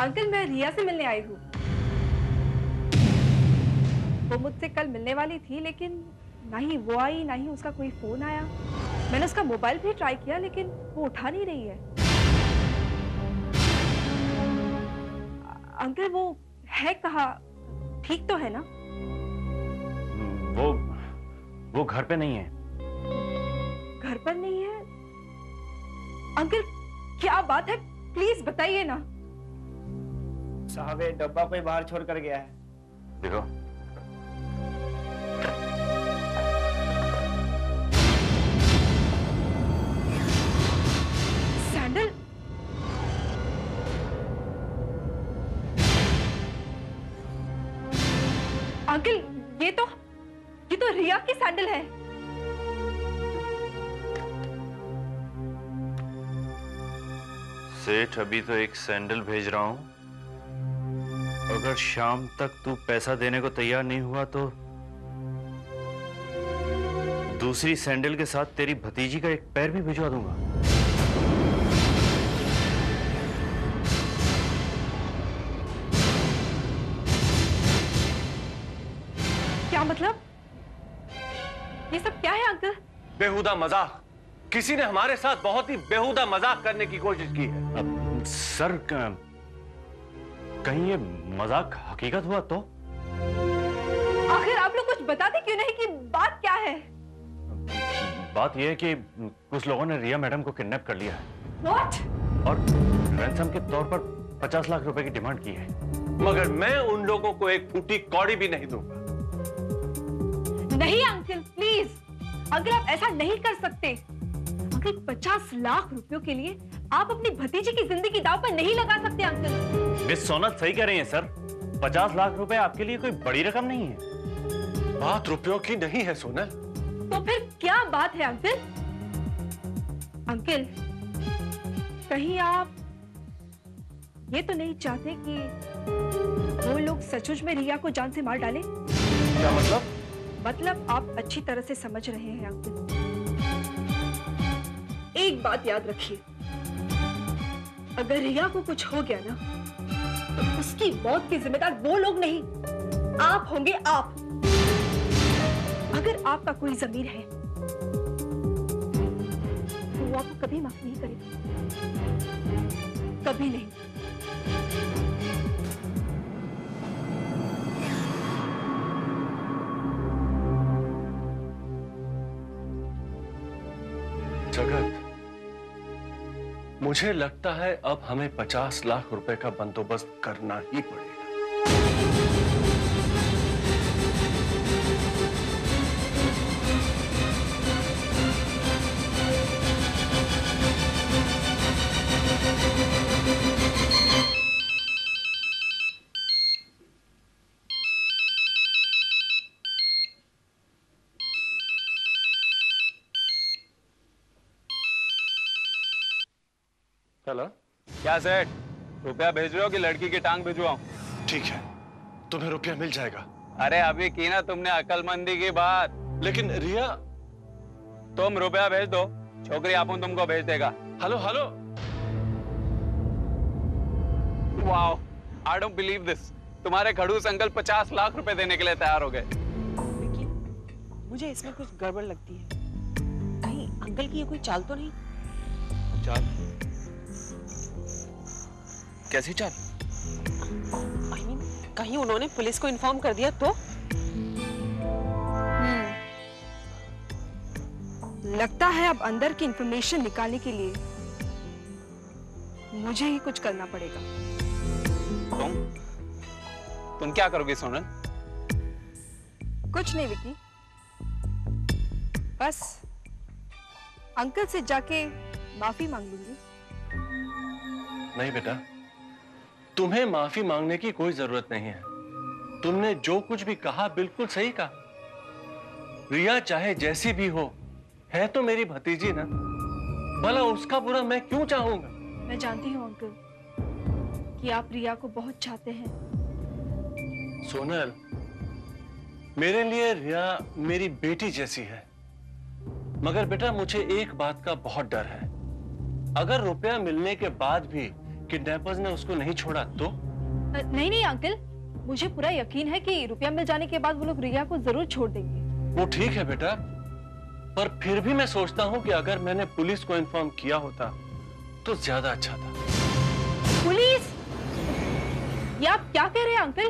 अंकल मैं रिया से मिलने आई हूँ। वो मुझसे कल मिलने वाली थी, लेकिन ना ही वो आई ना ही उसका कोई फोन आया। मैंने उसका मोबाइल भी ट्राई किया, लेकिन वो उठा नहीं रही है। अंकल वो है कहाँ? ठीक तो है ना? वो घर पे नहीं है। घर पर नहीं है? अंकल क्या बात है, प्लीज बताइए ना। साहब ये डब्बा कोई बाहर छोड़ कर गया है। देखो। सैंडल? अंकल ये तो रिया की सैंडल है। सेठ अभी तो एक सैंडल भेज रहा हूं, अगर शाम तक तू पैसा देने को तैयार नहीं हुआ तो दूसरी सैंडल के साथ तेरी भतीजी का एक पैर भी भिजवा दूंगा। क्या मतलब? ये सब क्या है अंकल? बेहुदा मजाक। किसी ने हमारे साथ बहुत ही बेहुदा मजाक करने की कोशिश की है। अब सर कहीं ये मजाक हकीकत हुआ तो? आखिर आप लोग कुछ बताते क्यों नहीं कि बात क्या है? बात यह है कि कुछ लोगों ने रिया मैडम को किडनैप कर लिया है। What? और रैंसम के तौर पर 50 लाख रुपए की डिमांड की है। मगर मैं उन लोगों को एक फूटी कौड़ी भी नहीं दूंगा। नहीं अंकल प्लीज, अंकल आप ऐसा नहीं कर सकते। अंकल 50 लाख रुपयों के लिए आप अपनी भतीजी की जिंदगी दांव पर नहीं लगा सकते अंकल। मिस सोनल सही कह रही हैं सर, 50 लाख रुपए आपके लिए कोई बड़ी रकम नहीं है। बात रुपयों की नहीं है सोनल। तो फिर क्या बात है अंकल? अंकल कहीं आप ये तो नहीं चाहते कि वो लोग सचमुच में रिया को जान से मार डालें? क्या मतलब? मतलब आप अच्छी तरह से समझ रहे हैं अंकल। एक बात याद रखिए, अगर रिया को कुछ हो गया ना तो उसकी मौत के जिम्मेदार वो लोग नहीं, आप होंगे आप। अगर आपका कोई ज़मीर है तो वो आपको कभी माफ नहीं करेगा, कभी नहीं। जगत, मुझे लगता है अब हमें 50 लाख रुपए का बंदोबस्त करना ही पड़ेगा। हेलो, क्या सेठ, रुपया भेज रहे हो कि लड़की की टांग भिजवाऊं? ठीक है, तुम्हें रुपया मिल जाएगा। अरे अभी की ना तुमने अकलमंदी की बात। लेकिन रिया, तुम रुपया भेज दो, छोकरी अपन तुमको भेज देगा। Hello hello. Wow, I don't believe this. तुम्हारे खड़ूस अंकल 50 लाख रुपए देने के लिए तैयार हो गए। मुझे इसमें कुछ गड़बड़ लगती है। कहीं अंकल की ये कोई चाल तो नहीं? चाल? कैसी चाल? I mean, कहीं उन्होंने पुलिस को इन्फॉर्म कर दिया तो? लगता है अब अंदर की इंफॉर्मेशन निकालने के लिए मुझे ही कुछ करना पड़ेगा। तुम क्या करोगी सोनल? कुछ नहीं विकी, बस अंकल से जाके माफी मांग लूंगी। नहीं बेटा, तुम्हें माफी मांगने की कोई जरूरत नहीं है। तुमने जो कुछ भी कहा बिल्कुल सही कहा। रिया चाहे जैसी भी हो, है तो मेरी भतीजी ना। भला उसका बुरा मैं क्यों चाहूंगा? मैं जानती हूँ अंकल कि आप रिया को बहुत चाहते हैं। सोनल, मेरे लिए रिया मेरी बेटी जैसी है, मगर बेटा मुझे एक बात का बहुत डर है। अगर रुपया मिलने के बाद भी किडनैपर्स ने उसको नहीं छोड़ा तो? नहीं नहीं अंकल, मुझे पूरा यकीन है कि रुपया मिल जाने के बाद वो लोग रिया को जरूर छोड़ देंगे। वो ठीक है बेटा, पर फिर भी मैं सोचता हूँ कि अगर मैंने पुलिस को इन्फॉर्म किया होता तो ज्यादा अच्छा था। पुलिस? ये आप क्या कह रहे हैं अंकल?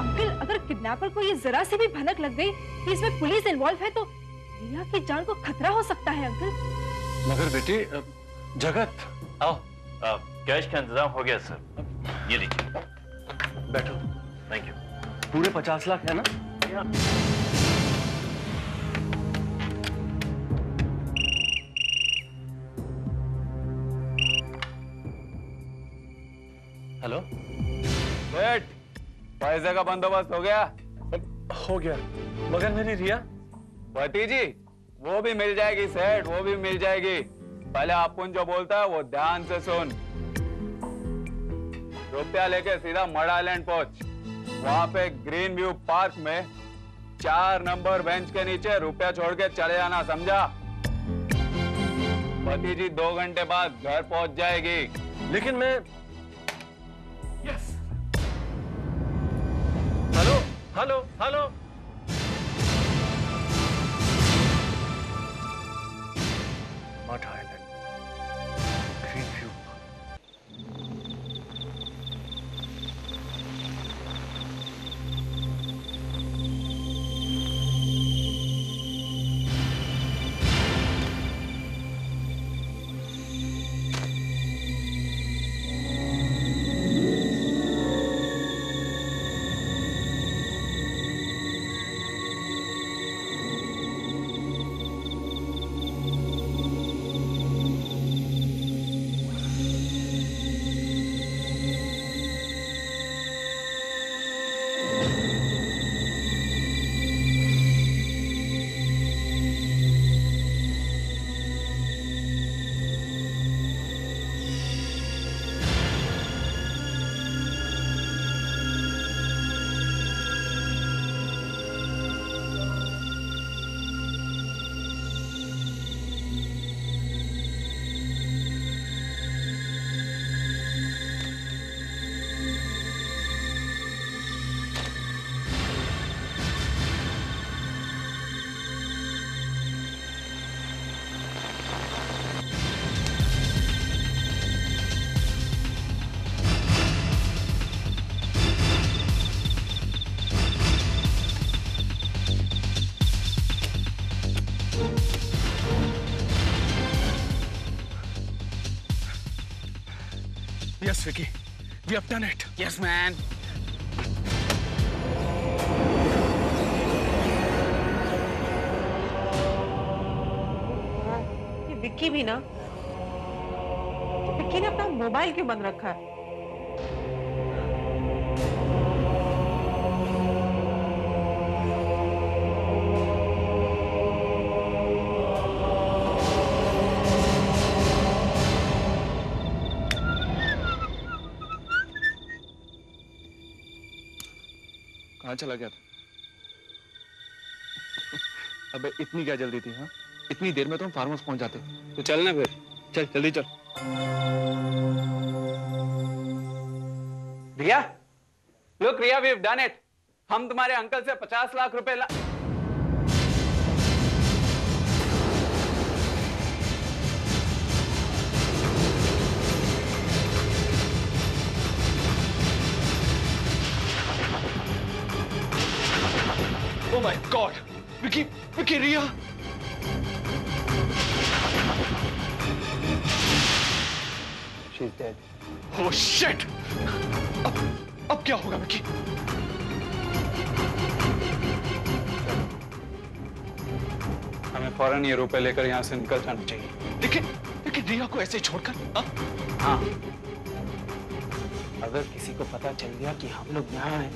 अंकल, अगर किडनैपर को ये जरा सी भी भनक लग गई कि इसमें पुलिस इन्वॉल्व है तो रिया की जान को खतरा हो सकता है अंकल। मगर बेटी, जगत आओ। कैश का इंतजाम हो गया सर, ये लीजिए। बैठो। Thank you. पूरे 50 लाख है ना? हेलो सेठ, पैसे का बंदोबस्त हो गया? हो गया, मगर मेरी रिया? भतीजी वो भी मिल जाएगी सेठ, वो भी मिल जाएगी। पहले अपुन जो बोलता है वो ध्यान से सुन। रुपया लेके सीधा मड आइलैंड पहुंच। वहां पे ग्रीन व्यू पार्क में 4 नंबर बेंच के नीचे रुपया छोड़ के चले जाना, समझा? भतीजी 2 घंटे बाद घर पहुंच जाएगी। लेकिन मैं hello hello hello, mud island, green view. Yes, Vicky. We have done it. Yes, man. ये विक्की भी ना, विक्की ने अपना मोबाइल क्यों बंद रखा है? कहाँ चला गया था? अबे इतनी क्या जल्दी थी? हाँ, इतनी देर में तो हम फार्म हाउस पहुंच जाते। तो चल ना फिर, चल जल्दी चल। रिया, look Riya, we've done it. हम तुम्हारे अंकल से 50 लाख रुपए Oh my God! Vicky, Riya! She's dead. Oh shit! अब क्या होगा विकी? हमें फौरन ये रुपए लेकर यहाँ से निकल जाना चाहिए। लेकिन रिया को ऐसे छोड़कर? हाँ। अगर किसी को पता चल गया कि हम लोग यहाँ हैं,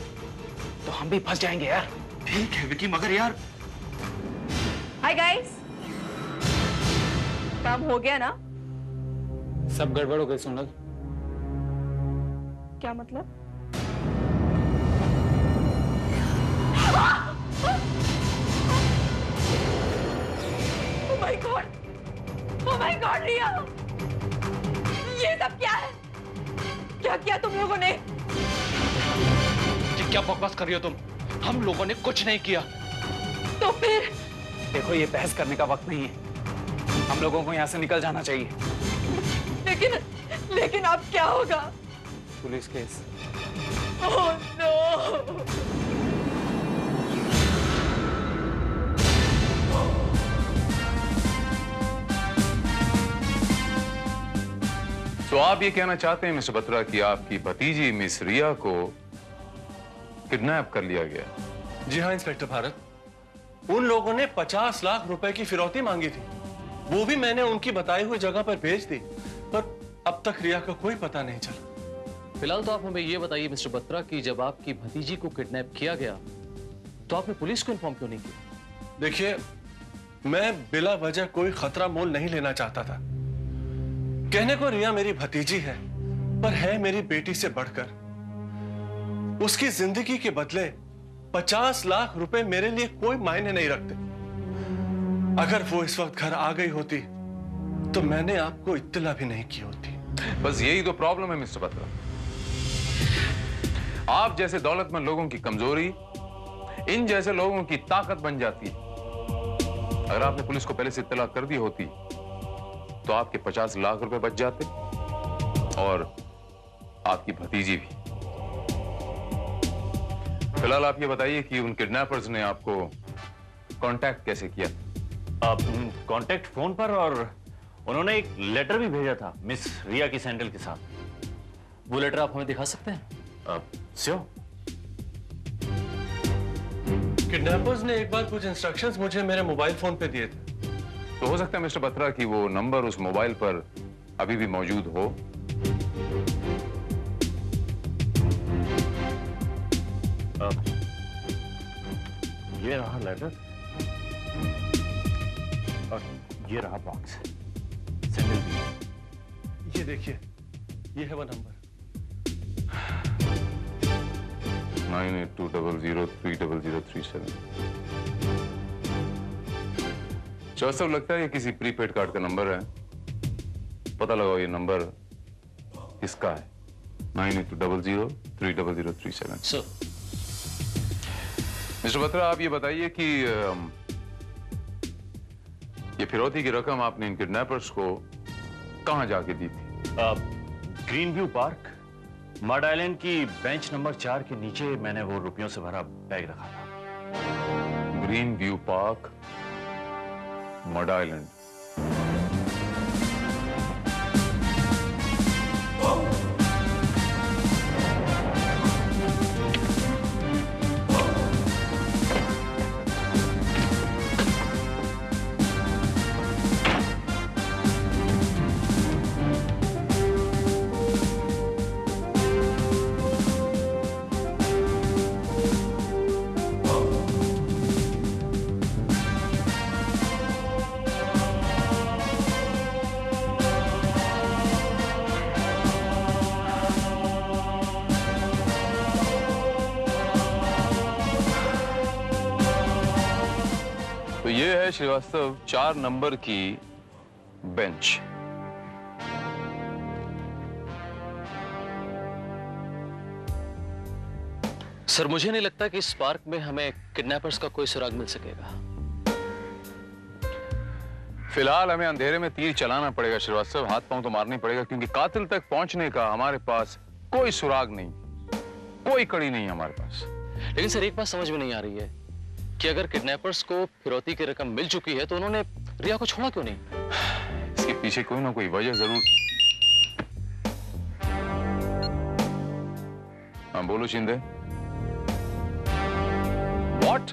तो हम भी फंस जाएंगे यार। ठीक है विकी, मगर यार। हाय गाइस, काम हो गया ना? सब गड़बड़ हो गई सोनल। क्या मतलब? My God, oh my God Riya, ये सब क्या है? क्या किया तुम लोगों ने? क्या बकवास कर रही हो तुम? हम लोगों ने कुछ नहीं किया। तो फिर? देखो ये बहस करने का वक्त नहीं है, हम लोगों को यहाँ से निकल जाना चाहिए। लेकिन अब क्या होगा? Police case. Oh no. तो आप ये कहना चाहते हैं मिस्टर बत्रा कि आपकी भतीजी मिस रिया को किडनैप कर लिया गया? जी हाँ इंस्पेक्टर भारत, उन लोगों ने 50 लाख रुपए की फिरौती मांगी थी, वो भी मैंने उनकी बताई हुई जगह पर भेज दी, पर अब तक रिया का कोई पता नहीं चला। फिलहाल तो आप हमें ये बताइए मिस्टर बत्रा कि जब आपकी भतीजी को किडनैप किया गया तो आपने पुलिस को इन्फॉर्म क्यों नहीं किया? देखिए, मैं बिला वजह कोई खतरा मोल नहीं लेना चाहता था। कहने को रिया मेरी भतीजी है, पर है मेरी बेटी से बढ़कर। उसकी जिंदगी के बदले 50 लाख रुपए मेरे लिए कोई मायने नहीं रखते। अगर वो इस वक्त घर आ गई होती तो मैंने आपको इत्तला भी नहीं की होती। बस यही तो प्रॉब्लम है मिस्टर बत्रा। आप जैसे दौलतमंद लोगों की कमजोरी इन जैसे लोगों की ताकत बन जाती है। अगर आपने पुलिस को पहले से इत्तला कर दी होती तो आपके 50 लाख रुपए बच जाते और आपकी भतीजी भी। फिलहाल आप ये बताइए कि उन किडनैपर्स ने आपको कांटेक्ट कैसे किया? कांटेक्ट फोन पर, और उन्होंने एक लेटर भी भेजा था मिस रिया की सैंडल के साथ। वो लेटर आप हमें दिखा सकते हैं? श्योर। किडनैपर्स ने एक बार कुछ इंस्ट्रक्शंस मुझे मेरे मोबाइल फोन पे दिए थे। तो हो सकता है मिस्टर बत्रा कि वो नंबर उस मोबाइल पर अभी भी मौजूद हो। ये रहा लेटर और ये रहा बॉक्स, सैंडल भी। ये देखिए, ये है वो नंबर। 9820030037। सब लगता है ये किसी प्रीपेड कार्ड का नंबर है। पता लगाओ ये नंबर किसका है। 9820030037। सर, मिस्टर बत्रा, आप ये बताइए कि ये फिरौती की रकम आपने इन किडनैपर्स को कहां जाके दी थी? Green view park, mud island की बेंच नंबर 4 के नीचे मैंने वो रुपयों से भरा बैग रखा था। Green view park, mud island. तो ये है श्रीवास्तव 4 नंबर की बेंच। सर, मुझे नहीं लगता कि इस पार्क में हमें किडनैपर्स का कोई सुराग मिल सकेगा। फिलहाल हमें अंधेरे में तीर चलाना पड़ेगा श्रीवास्तव, हाथ पांव तो मारना ही पड़ेगा, क्योंकि कातिल तक पहुंचने का हमारे पास कोई सुराग नहीं, कोई कड़ी नहीं हमारे पास। लेकिन सर, एक बात समझ में नहीं आ रही है कि अगर किडनैपर्स को फिरौती की रकम मिल चुकी है तो उन्होंने रिया को छोड़ा क्यों नहीं? इसके पीछे कोई ना कोई वजह जरूर। हाँ बोलो शिंदे। व्हाट?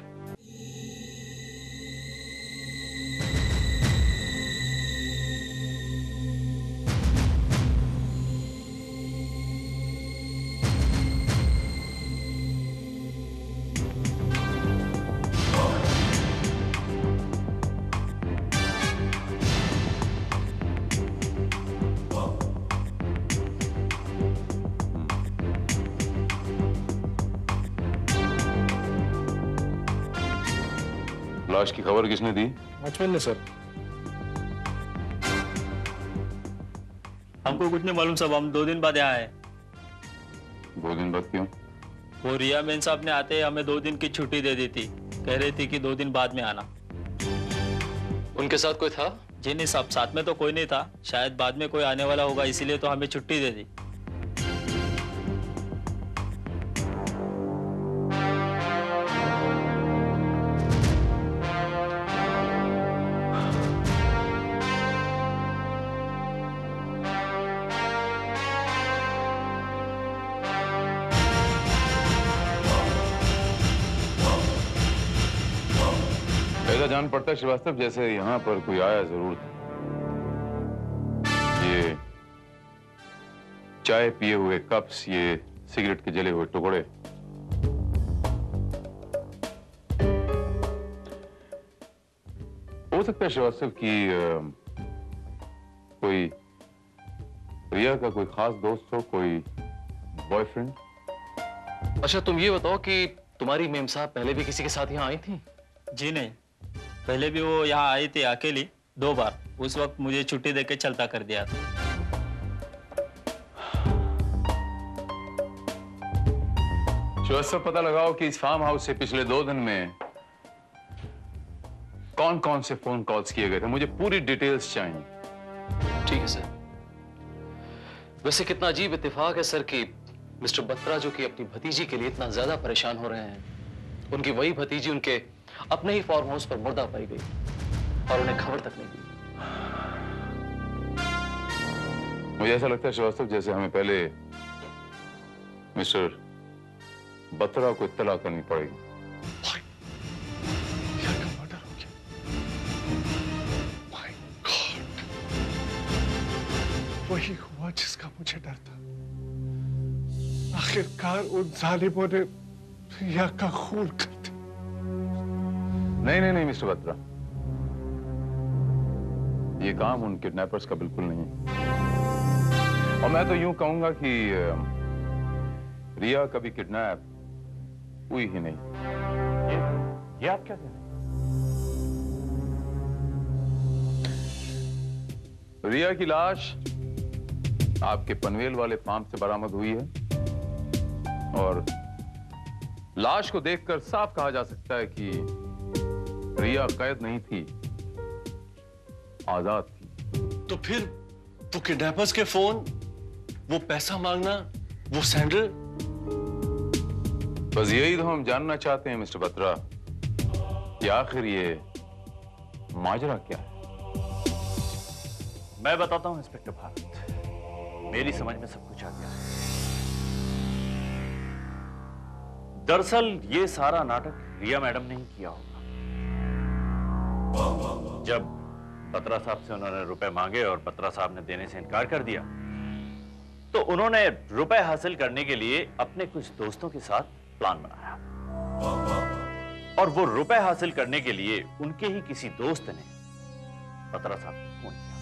लाश की खबर किसने दी? वॉचमैन ने सर। हमको कुछ नहीं मालूम साहब, हम 2 दिन बाद यहाँ आए। 2 दिन बाद क्यों? वो रिया मेन साहब ने आते हमें 2 दिन की छुट्टी दे दी थी, कह रही थी कि 2 दिन बाद में आना। उनके साथ कोई था? जी नहीं साहब, साथ में तो कोई नहीं था, शायद बाद में कोई आने वाला होगा, इसीलिए तो हमें छुट्टी दे दी। ऐसा जान पड़ता है श्रीवास्तव जैसे यहाँ पर कोई आया जरूर था। ये चाय पिए हुए कप्स, ये सिगरेट के जले हुए टुकड़े, हो सकता है श्रीवास्तव की कोई रिया का कोई खास दोस्त हो, कोई बॉयफ्रेंड। अच्छा तुम ये बताओ कि तुम्हारी मेम साहब पहले भी किसी के साथ यहाँ आई थी? जी नहीं, पहले भी वो यहाँ आई थी अकेली 2 बार, उस वक्त मुझे छुट्टी देके चलता कर दिया था। श्रीवास्तव पता लगाओ कि इस फार्म हाउस से पिछले 2 दिन में कौन कौन से फोन कॉल्स किए गए थे, मुझे पूरी डिटेल्स चाहिए। ठीक है सर। वैसे कितना अजीब इत्तेफाक है सर कि मिस्टर बत्रा जो कि अपनी भतीजी के लिए इतना ज्यादा परेशान हो रहे हैं, उनकी वही भतीजी उनके अपने ही फार्म हाउस पर मुर्दा पाई गई और उन्हें खबर तक नहीं दी। मुझे ऐसा लगता है श्रीवास्तव जैसे हमें पहले मिस्टर बत्रा को इत्तला करनी पड़ेगी। वही हुआ जिसका मुझे डर था। आखिरकार उन जालिमों ने रिया का खून कर दिया। नहीं मिस्टर बत्रा, ये काम उन किडनैपर्स का बिल्कुल नहीं है। और मैं तो यूं कहूंगा कि रिया कभी किडनैप हुई ही नहीं। ये आप क्या कह रहे हैं? रिया की लाश आपके पनवेल वाले फार्म से बरामद हुई है और लाश को देखकर साफ कहा जा सकता है कि रिया कैद नहीं थी, आजाद थी। तो फिर वो किडनैपर्स के फोन, वो पैसा मांगना, वो सैंडल, बस यही तो हम जानना चाहते हैं मिस्टर बत्रा कि आखिर ये माजरा क्या है। मैं बताता हूं इंस्पेक्टर भारत, मेरी समझ में सब कुछ आ गया है। दरअसल ये सारा नाटक रिया मैडम ने ही किया होगा। जब बत्रा साहब से उन्होंने रुपए मांगे और बत्रा साहब ने देने से इनकार कर दिया, तो उन्होंने रुपए हासिल करने के लिए अपने कुछ दोस्तों के साथ प्लान बनाया और वो रुपए हासिल करने के लिए उनके ही किसी दोस्त ने बत्रा साहब को फोन किया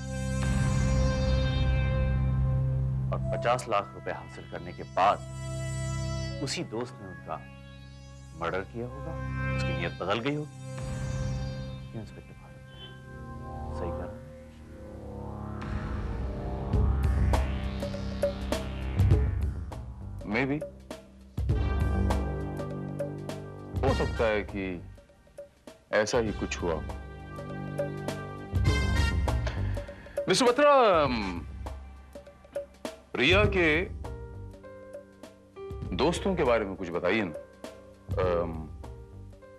और 50 लाख रुपए हासिल करने के बाद उसी दोस्त ने उनका मर्डर किया होगा, उसकी नीयत बदल गई होगी। इंस्पेक्टर भारत सही कहा। मे बी हो सकता है कि ऐसा ही कुछ हुआ। मिस्टर बत्रा, रिया के दोस्तों के बारे में कुछ बताइए ना,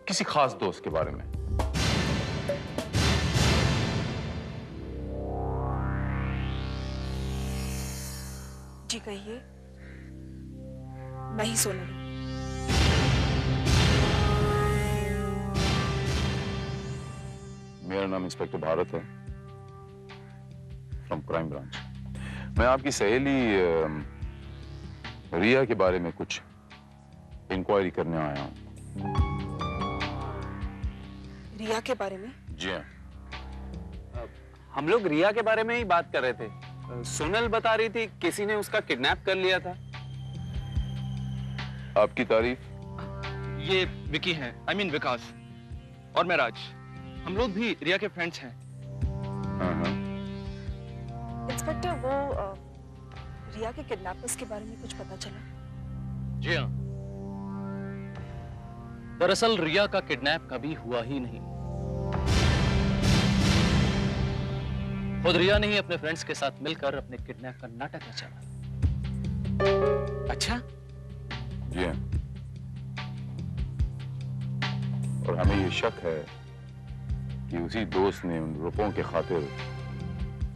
किसी खास दोस्त के बारे में। जी कहिए, मैं ही सोनल। मेरा नाम इंस्पेक्टर भारत है, फ्रॉम क्राइम ब्रांच। मैं आपकी सहेली रिया के बारे में कुछ इंक्वायरी करने आया हूं। रिया के बारे में? जी हाँ। हम लोग रिया के बारे में ही बात कर रहे थे। सोनल बता रही थी किसी ने उसका किडनैप कर लिया था। आपकी तारीफ? ये विकी है, I mean विकास, और मैं राज। हम लोग भी रिया के फ्रेंड्स हैं। इंस्पेक्टर, वो रिया के किडनैपर्स के बारे में कुछ पता चला? जी हाँ, दरअसल रिया का किडनैप कभी हुआ ही नहीं। खुद रिया ने ही अपने फ्रेंड्स के साथ मिलकर अपने किडनैप का नाटक रचा। अच्छा? जी हाँ। और हमें ये शक है कि उसी दोस्त ने उन रुपयों के खातिर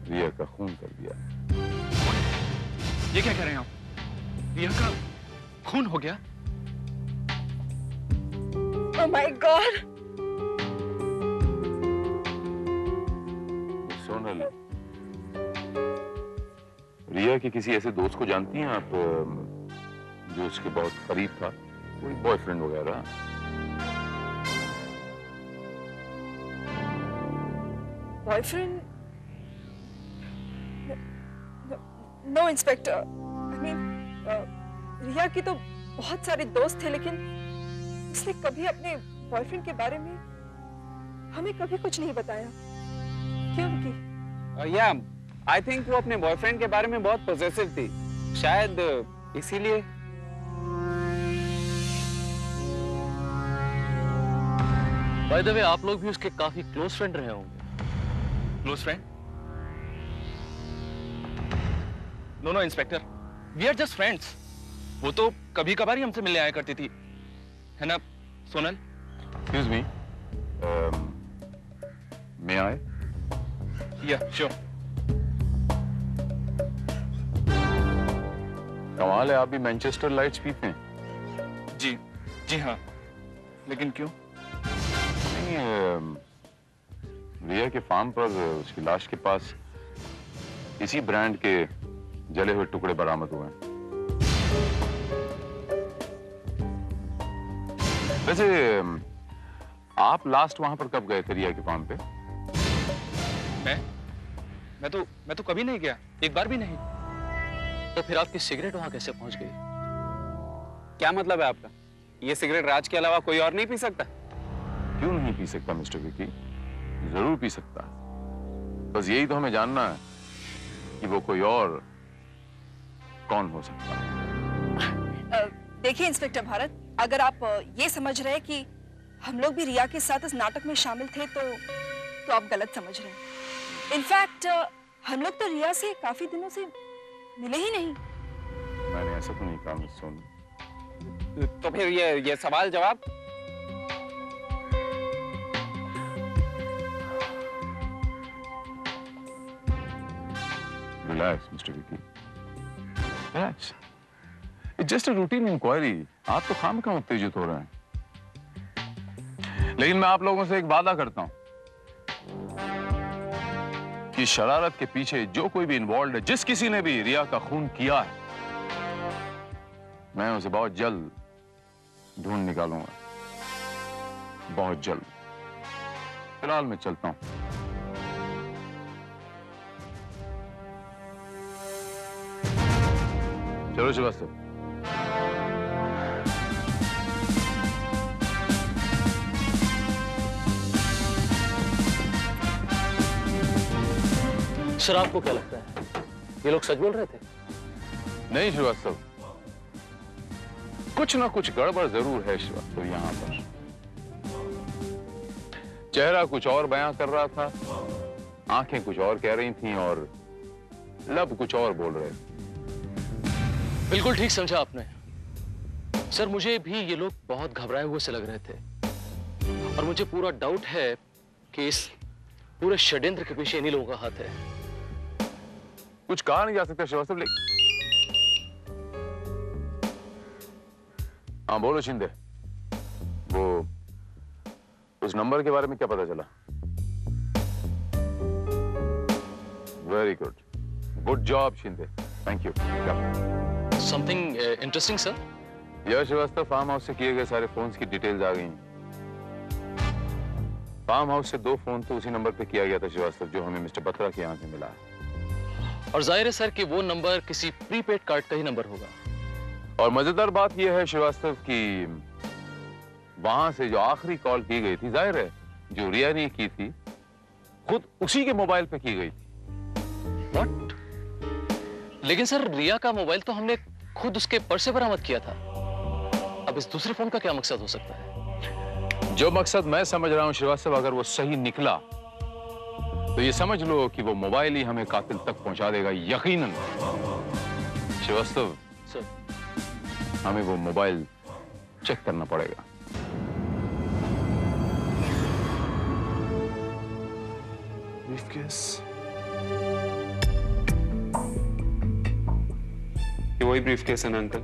रिया का खून कर दिया। ये क्या कह रहे हैं आप? रिया का खून हो गया? Oh my God! सोनल, रिया के किसी ऐसे दोस्त को जानती हैं आप जो उसके बहुत करीब था, कोई बॉयफ्रेंड वगैरह? Boyfriend? No inspector, I mean Riya की तो बहुत सारे दोस्त थे, लेकिन उसने कभी अपने बॉयफ्रेंड के बारे में हमें कभी कुछ नहीं बताया। क्यों की? या आई थिंक वो अपने बॉयफ्रेंड के बारे में बहुत पॉजिटिव थी, शायद इसीलिए। बाय द वे, आप लोग भी उसके काफी क्लोज फ्रेंड रहे होंगे। Close friend? No inspector, we are just friends. वो तो कभी कभार ही हमसे मिलने आया करती थी, है ना Sonal? Excuse me, may I? Yeah, sure. कमाल है, आप भी मैनचेस्टर लाइट्स पीते हैं? जी हाँ, लेकिन क्यों? नहीं, रिया के फार्म पर उसकी लाश के पास इसी ब्रांड के जले हुए टुकड़े बरामद हुए हैं। वैसे आप लास्ट वहां पर कब गए थे रिया के फार्म पे? मैं तो कभी नहीं गया, एक बार भी नहीं। तो फिर आपकी सिगरेट वहां कैसे पहुंच गई? क्या मतलब है आपका? ये सिगरेट राज के अलावा कोई और नहीं पी सकता? क्यों नहीं पी सकता मिस्टर विकी? जरूर पी सकता है। बस यही तो हमें जानना है कि वो कोई और कौन हो सकता है। देखिए इंस्पेक्टर भारत, अगर आप ये समझ रहे हैं कि हम लोग भी रिया के साथ इस नाटक में शामिल थे तो आप गलत समझ रहे हैं। इनफैक्ट हम लोग तो रिया से काफी दिनों से मिले ही नहीं। मैंने ऐसा तो नहीं कहा मिस सोनी। तो फिर ये सवाल जवाब? Relax mister Vicky, relax. It's just a routine inquiry. आप तो खामखा उत्तेजित हो रहे हैं। लेकिन मैं आप लोगों से एक वादा करता हूं कि शरारत के पीछे जो कोई भी इन्वॉल्व है, जिस किसी ने भी रिया का खून किया है, मैं उसे बहुत जल्द ढूंढ निकालूंगा, बहुत जल्द। फिलहाल मैं चलता हूं। चलो श्रीवास्तव। सर, आपको क्या लगता है, ये लोग सच बोल रहे थे? नहीं श्रीवास्तव, कुछ ना कुछ गड़बड़ जरूर है श्रीवास्तव। यहां पर चेहरा कुछ और बयां कर रहा था, आंखें कुछ और कह रही थीं और लब कुछ और बोल रहे थे। बिल्कुल ठीक समझा आपने। सर, मुझे भी ये लोग बहुत घबराए हुए से लग रहे थे और मुझे पूरा डाउट है कि इस पूरे षड्यंत्र के पीछे इन्हीं लोगों का हाथ है। कुछ कहा नहीं जा सकता श्रीवास्तव। हाँ बोलो शिंदे, वो उस नंबर के बारे में क्या पता चला? Very good, good job Shinde, thank you. Something interesting sir? Yash Shrivastava, farm house से किए गए सारे फोन्स की डिटेल्स आ गई। फार्म हाउस से 2 फोन तो उसी नंबर पे किया गया था श्रीवास्तव, जो हमें मिस्टर बत्रा के यहाँ से मिला। और जाहिर है सर कि वो नंबर किसी प्रीपेड कार्ड का ही नंबर होगा। और मजेदार बात यह है श्रीवास्तव कि वहां से जो आखिरी कॉल की गई थी, जाहिर है जो रिया ने की थी, खुद उसी के मोबाइल पे की गई थी। What? लेकिन सर रिया का मोबाइल तो हमने खुद उसके पर्स से बरामद किया था। अब इस दूसरे फोन का क्या मकसद हो सकता है? जो मकसद मैं समझ रहा हूं श्रीवास्तव, अगर वो सही निकला तो ये समझ लो कि वो मोबाइल ही हमें कातिल तक पहुंचा देगा यकीनन। श्रीवास्तव सर, हमें वो मोबाइल चेक करना पड़ेगा। ब्रीफकेस, ये वही ब्रीफकेस है ना अंकल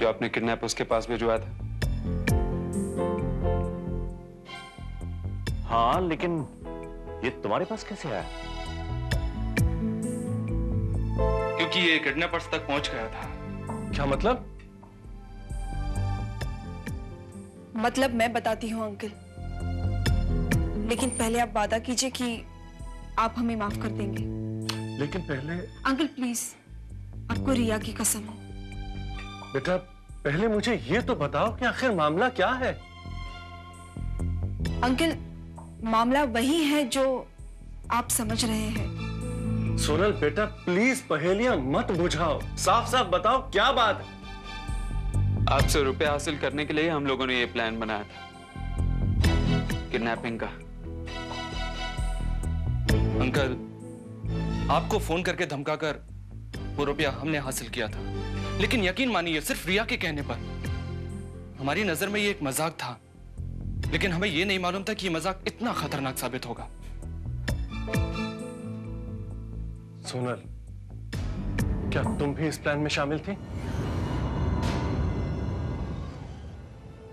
जो आपने किडनैप उसके पास भिजवाया था? हाँ, लेकिन ये तुम्हारे पास कैसे आया? क्योंकि ये किडनैपर्स तक पहुंच गया था। क्या मतलब? मतलब मैं बताती हूँ अंकल, लेकिन पहले आप वादा कीजिए कि आप हमें माफ कर देंगे। लेकिन पहले अंकल प्लीज, आपको रिया की कसम हो। बेटा, पहले मुझे ये तो बताओ कि आखिर मामला क्या है? अंकल, मामला वही है जो आप समझ रहे हैं। सोनल बेटा, प्लीज पहेलियां मत बुझाओ, साफ साफ बताओ क्या बात है। आपसे रुपए हासिल करने के लिए हम लोगों ने ये प्लान बनाया था, किडनैपिंग का। अंकल, आपको फोन करके धमकाकर वो रुपया हमने हासिल किया था, लेकिन यकीन मानिए सिर्फ रिया के कहने पर। हमारी नजर में ये एक मजाक था, लेकिन हमें ये नहीं मालूम था कि ये मजाक इतना खतरनाक साबित होगा। सोनल, क्या तुम भी इस प्लान में शामिल थी?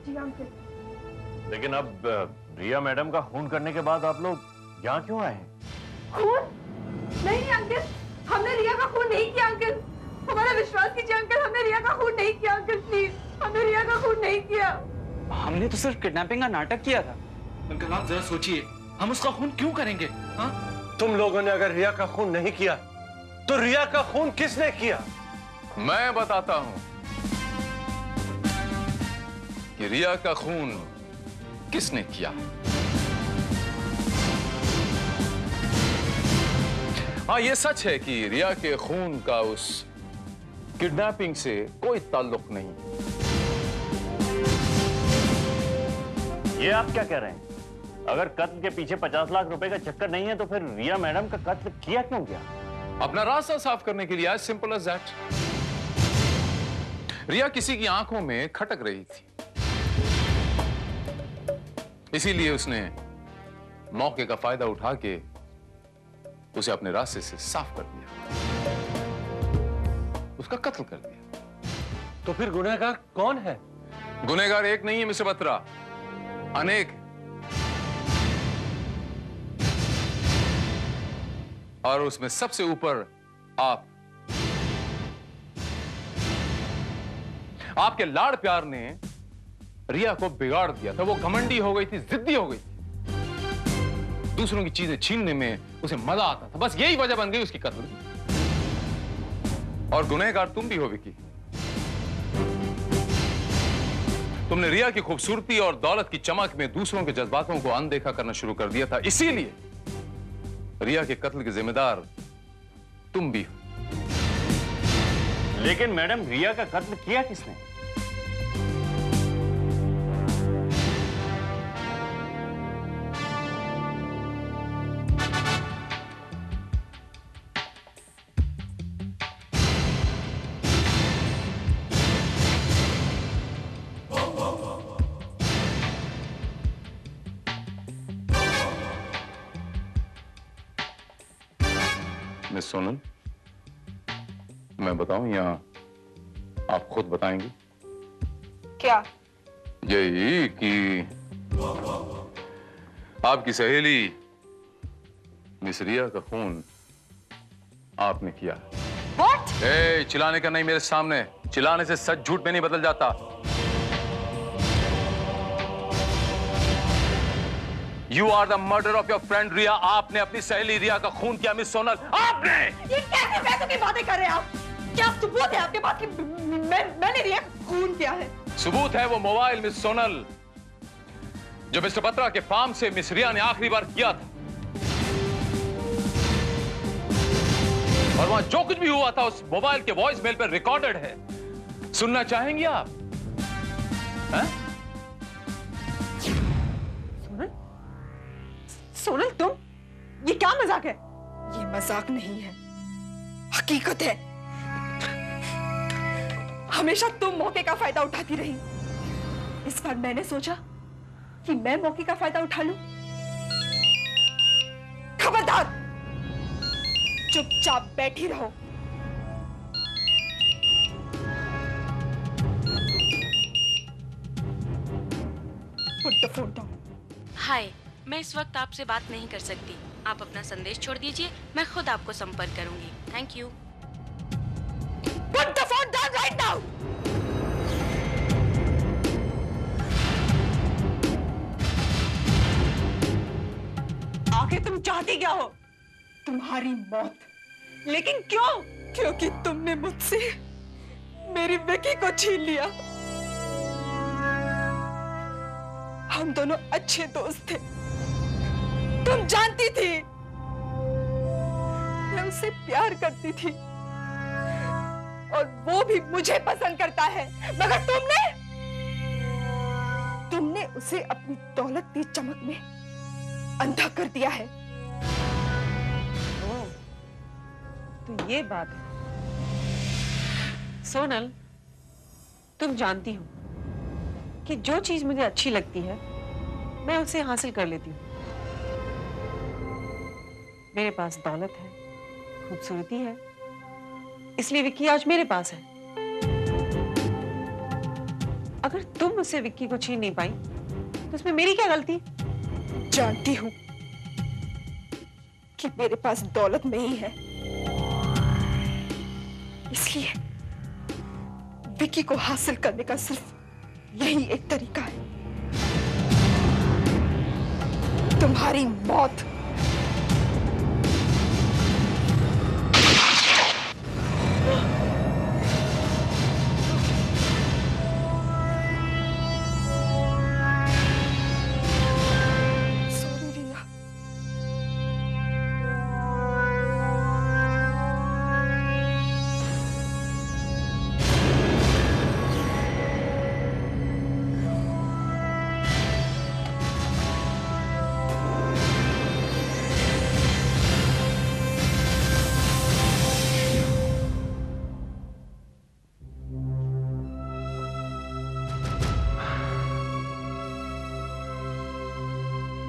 जी अंकल। लेकिन अब रिया मैडम का खून करने के बाद आप लोग यहाँ क्यों आए हैं? खून? नहीं अंकल, हमने रिया का खून नहीं किया अंकल। हमारा विश्वास कीजिए अंकल, हमने रिया का खून नहीं किया अंकल, प्लीज। हमने रिया का खून नहीं किया। हमने तो सिर्फ किडनैपिंग का नाटक किया था। अंकल आप जरा सोचिए, हम उसका खून क्यों करेंगे? हाँ? तुम लोगों ने अगर रिया का खून नहीं किया तो रिया का खून किसने किया? मैं बताता हूं कि रिया का खून किसने किया। हाँ, यह सच है कि रिया के खून का उस किडनैपिंग से कोई ताल्लुक नहीं। ये आप क्या कह रहे हैं? अगर कत्ल के पीछे 50 लाख रुपए का चक्कर नहीं है तो फिर रिया मैडम का कत्ल किया क्यों गया? अपना रास्ता साफ करने के लिए, as simple as that। रिया किसी की आंखों में खटक रही थी, इसीलिए उसने मौके का फायदा उठा के उसे अपने रास्ते से साफ कर दिया, उसका कत्ल कर दिया। तो फिर गुनहगार कौन है? गुनहगार एक नहीं है मिस्टर बत्रा, अनेक। और उसमें सबसे ऊपर आपके लाड़ प्यार ने रिया को बिगाड़ दिया था। वो घमंडी हो गई थी, जिद्दी हो गई थी, दूसरों की चीजें छीनने में उसे मजा आता था। बस यही वजह बन गई उसकी कत्ल की। और गुनहगार तुम भी हो विकी। तुमने रिया की खूबसूरती और दौलत की चमक में दूसरों के जज्बातों को अनदेखा करना शुरू कर दिया था, इसीलिए रिया के कत्ल के जिम्मेदार तुम भी हो। लेकिन मैडम, रिया का कत्ल किया किसने? मिस सोनल, मैं बताऊं या आप खुद बताएंगी? क्या? यही कि आपकी सहेली मिस रिया का खून आपने किया। What? चिल्लाने का नहीं मेरे सामने। चिल्लाने से सच झूठ में नहीं बदल जाता। You are the murder of your friend रिया। आपने अपनी सहेली रिया का खून किया मिस सोनल, आपने। ये कैसे पैसों की बातें कर रहे हैं आप? क्या सबूत है आपके पास कि मैंने रिया का खून किया है? सबूत है वो मोबाइल मिस सोनल जो मिस्टर बत्रा के फार्म से मिस रिया ने आखिरी बार किया था। और वहां जो कुछ भी हुआ था उस मोबाइल के वॉइस मेल पर रिकॉर्डेड है। सुनना चाहेंगे आप? हैं? सोनल, तुम, ये क्या मजाक है? ये मजाक नहीं है, हकीकत है। हमेशा तुम मौके का फायदा उठाती रही। इस बार मैंने सोचा कि मैं मौके का फायदा उठा लूं। खबरदार, चुपचाप बैठी रहो। Put the phone down. हाय, मैं इस वक्त आपसे बात नहीं कर सकती। आप अपना संदेश छोड़ दीजिए, मैं खुद आपको संपर्क करूंगी। Thank you. Put the phone down right now. आखिर तुम चाहती क्या हो? तुम्हारी मौत। लेकिन क्यों? क्योंकि तुमने मुझसे मेरी विकी को छीन लिया। हम दोनों अच्छे दोस्त थे। तुम जानती थी मैं उससे प्यार करती थी और वो भी मुझे पसंद करता है, मगर तुमने उसे अपनी दौलत की चमक में अंधा कर दिया है। तो ये बात है। सोनल, तुम जानती हो कि जो चीज मुझे अच्छी लगती है मैं उसे हासिल कर लेती हूँ। मेरे पास दौलत है, खूबसूरती है, इसलिए विक्की आज मेरे पास है। अगर तुम मुझसे विक्की को छीन नहीं पाई तो उसमें मेरी क्या गलती? जानती हूं कि मेरे पास दौलत नहीं है, इसलिए विक्की को हासिल करने का सिर्फ यही एक तरीका है, तुम्हारी मौत।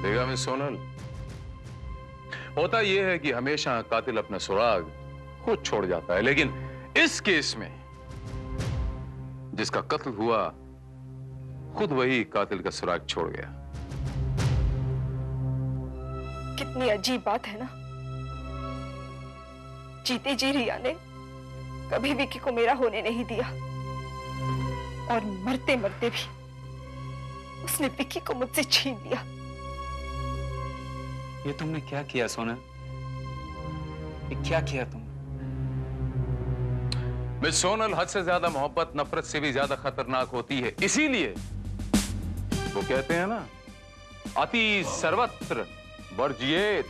देखा मिस सोनल, होता यह है कि हमेशा कातिल अपना सुराग खुद छोड़ जाता है, लेकिन इस केस में जिसका कत्ल हुआ खुद वही कातिल का सुराग छोड़ गया। कितनी अजीब बात है ना, जीते जी रिया ने कभी विक्की को मेरा होने नहीं दिया और मरते मरते भी उसने विक्की को मुझसे छीन लिया। ये तुमने क्या किया सोनल? ये क्या किया तुमने? मिस सोनल, हद से ज्यादा मोहब्बत नफरत से भी ज्यादा खतरनाक होती है, इसीलिए वो कहते हैं ना, अति सर्वत्र वर्जियेत।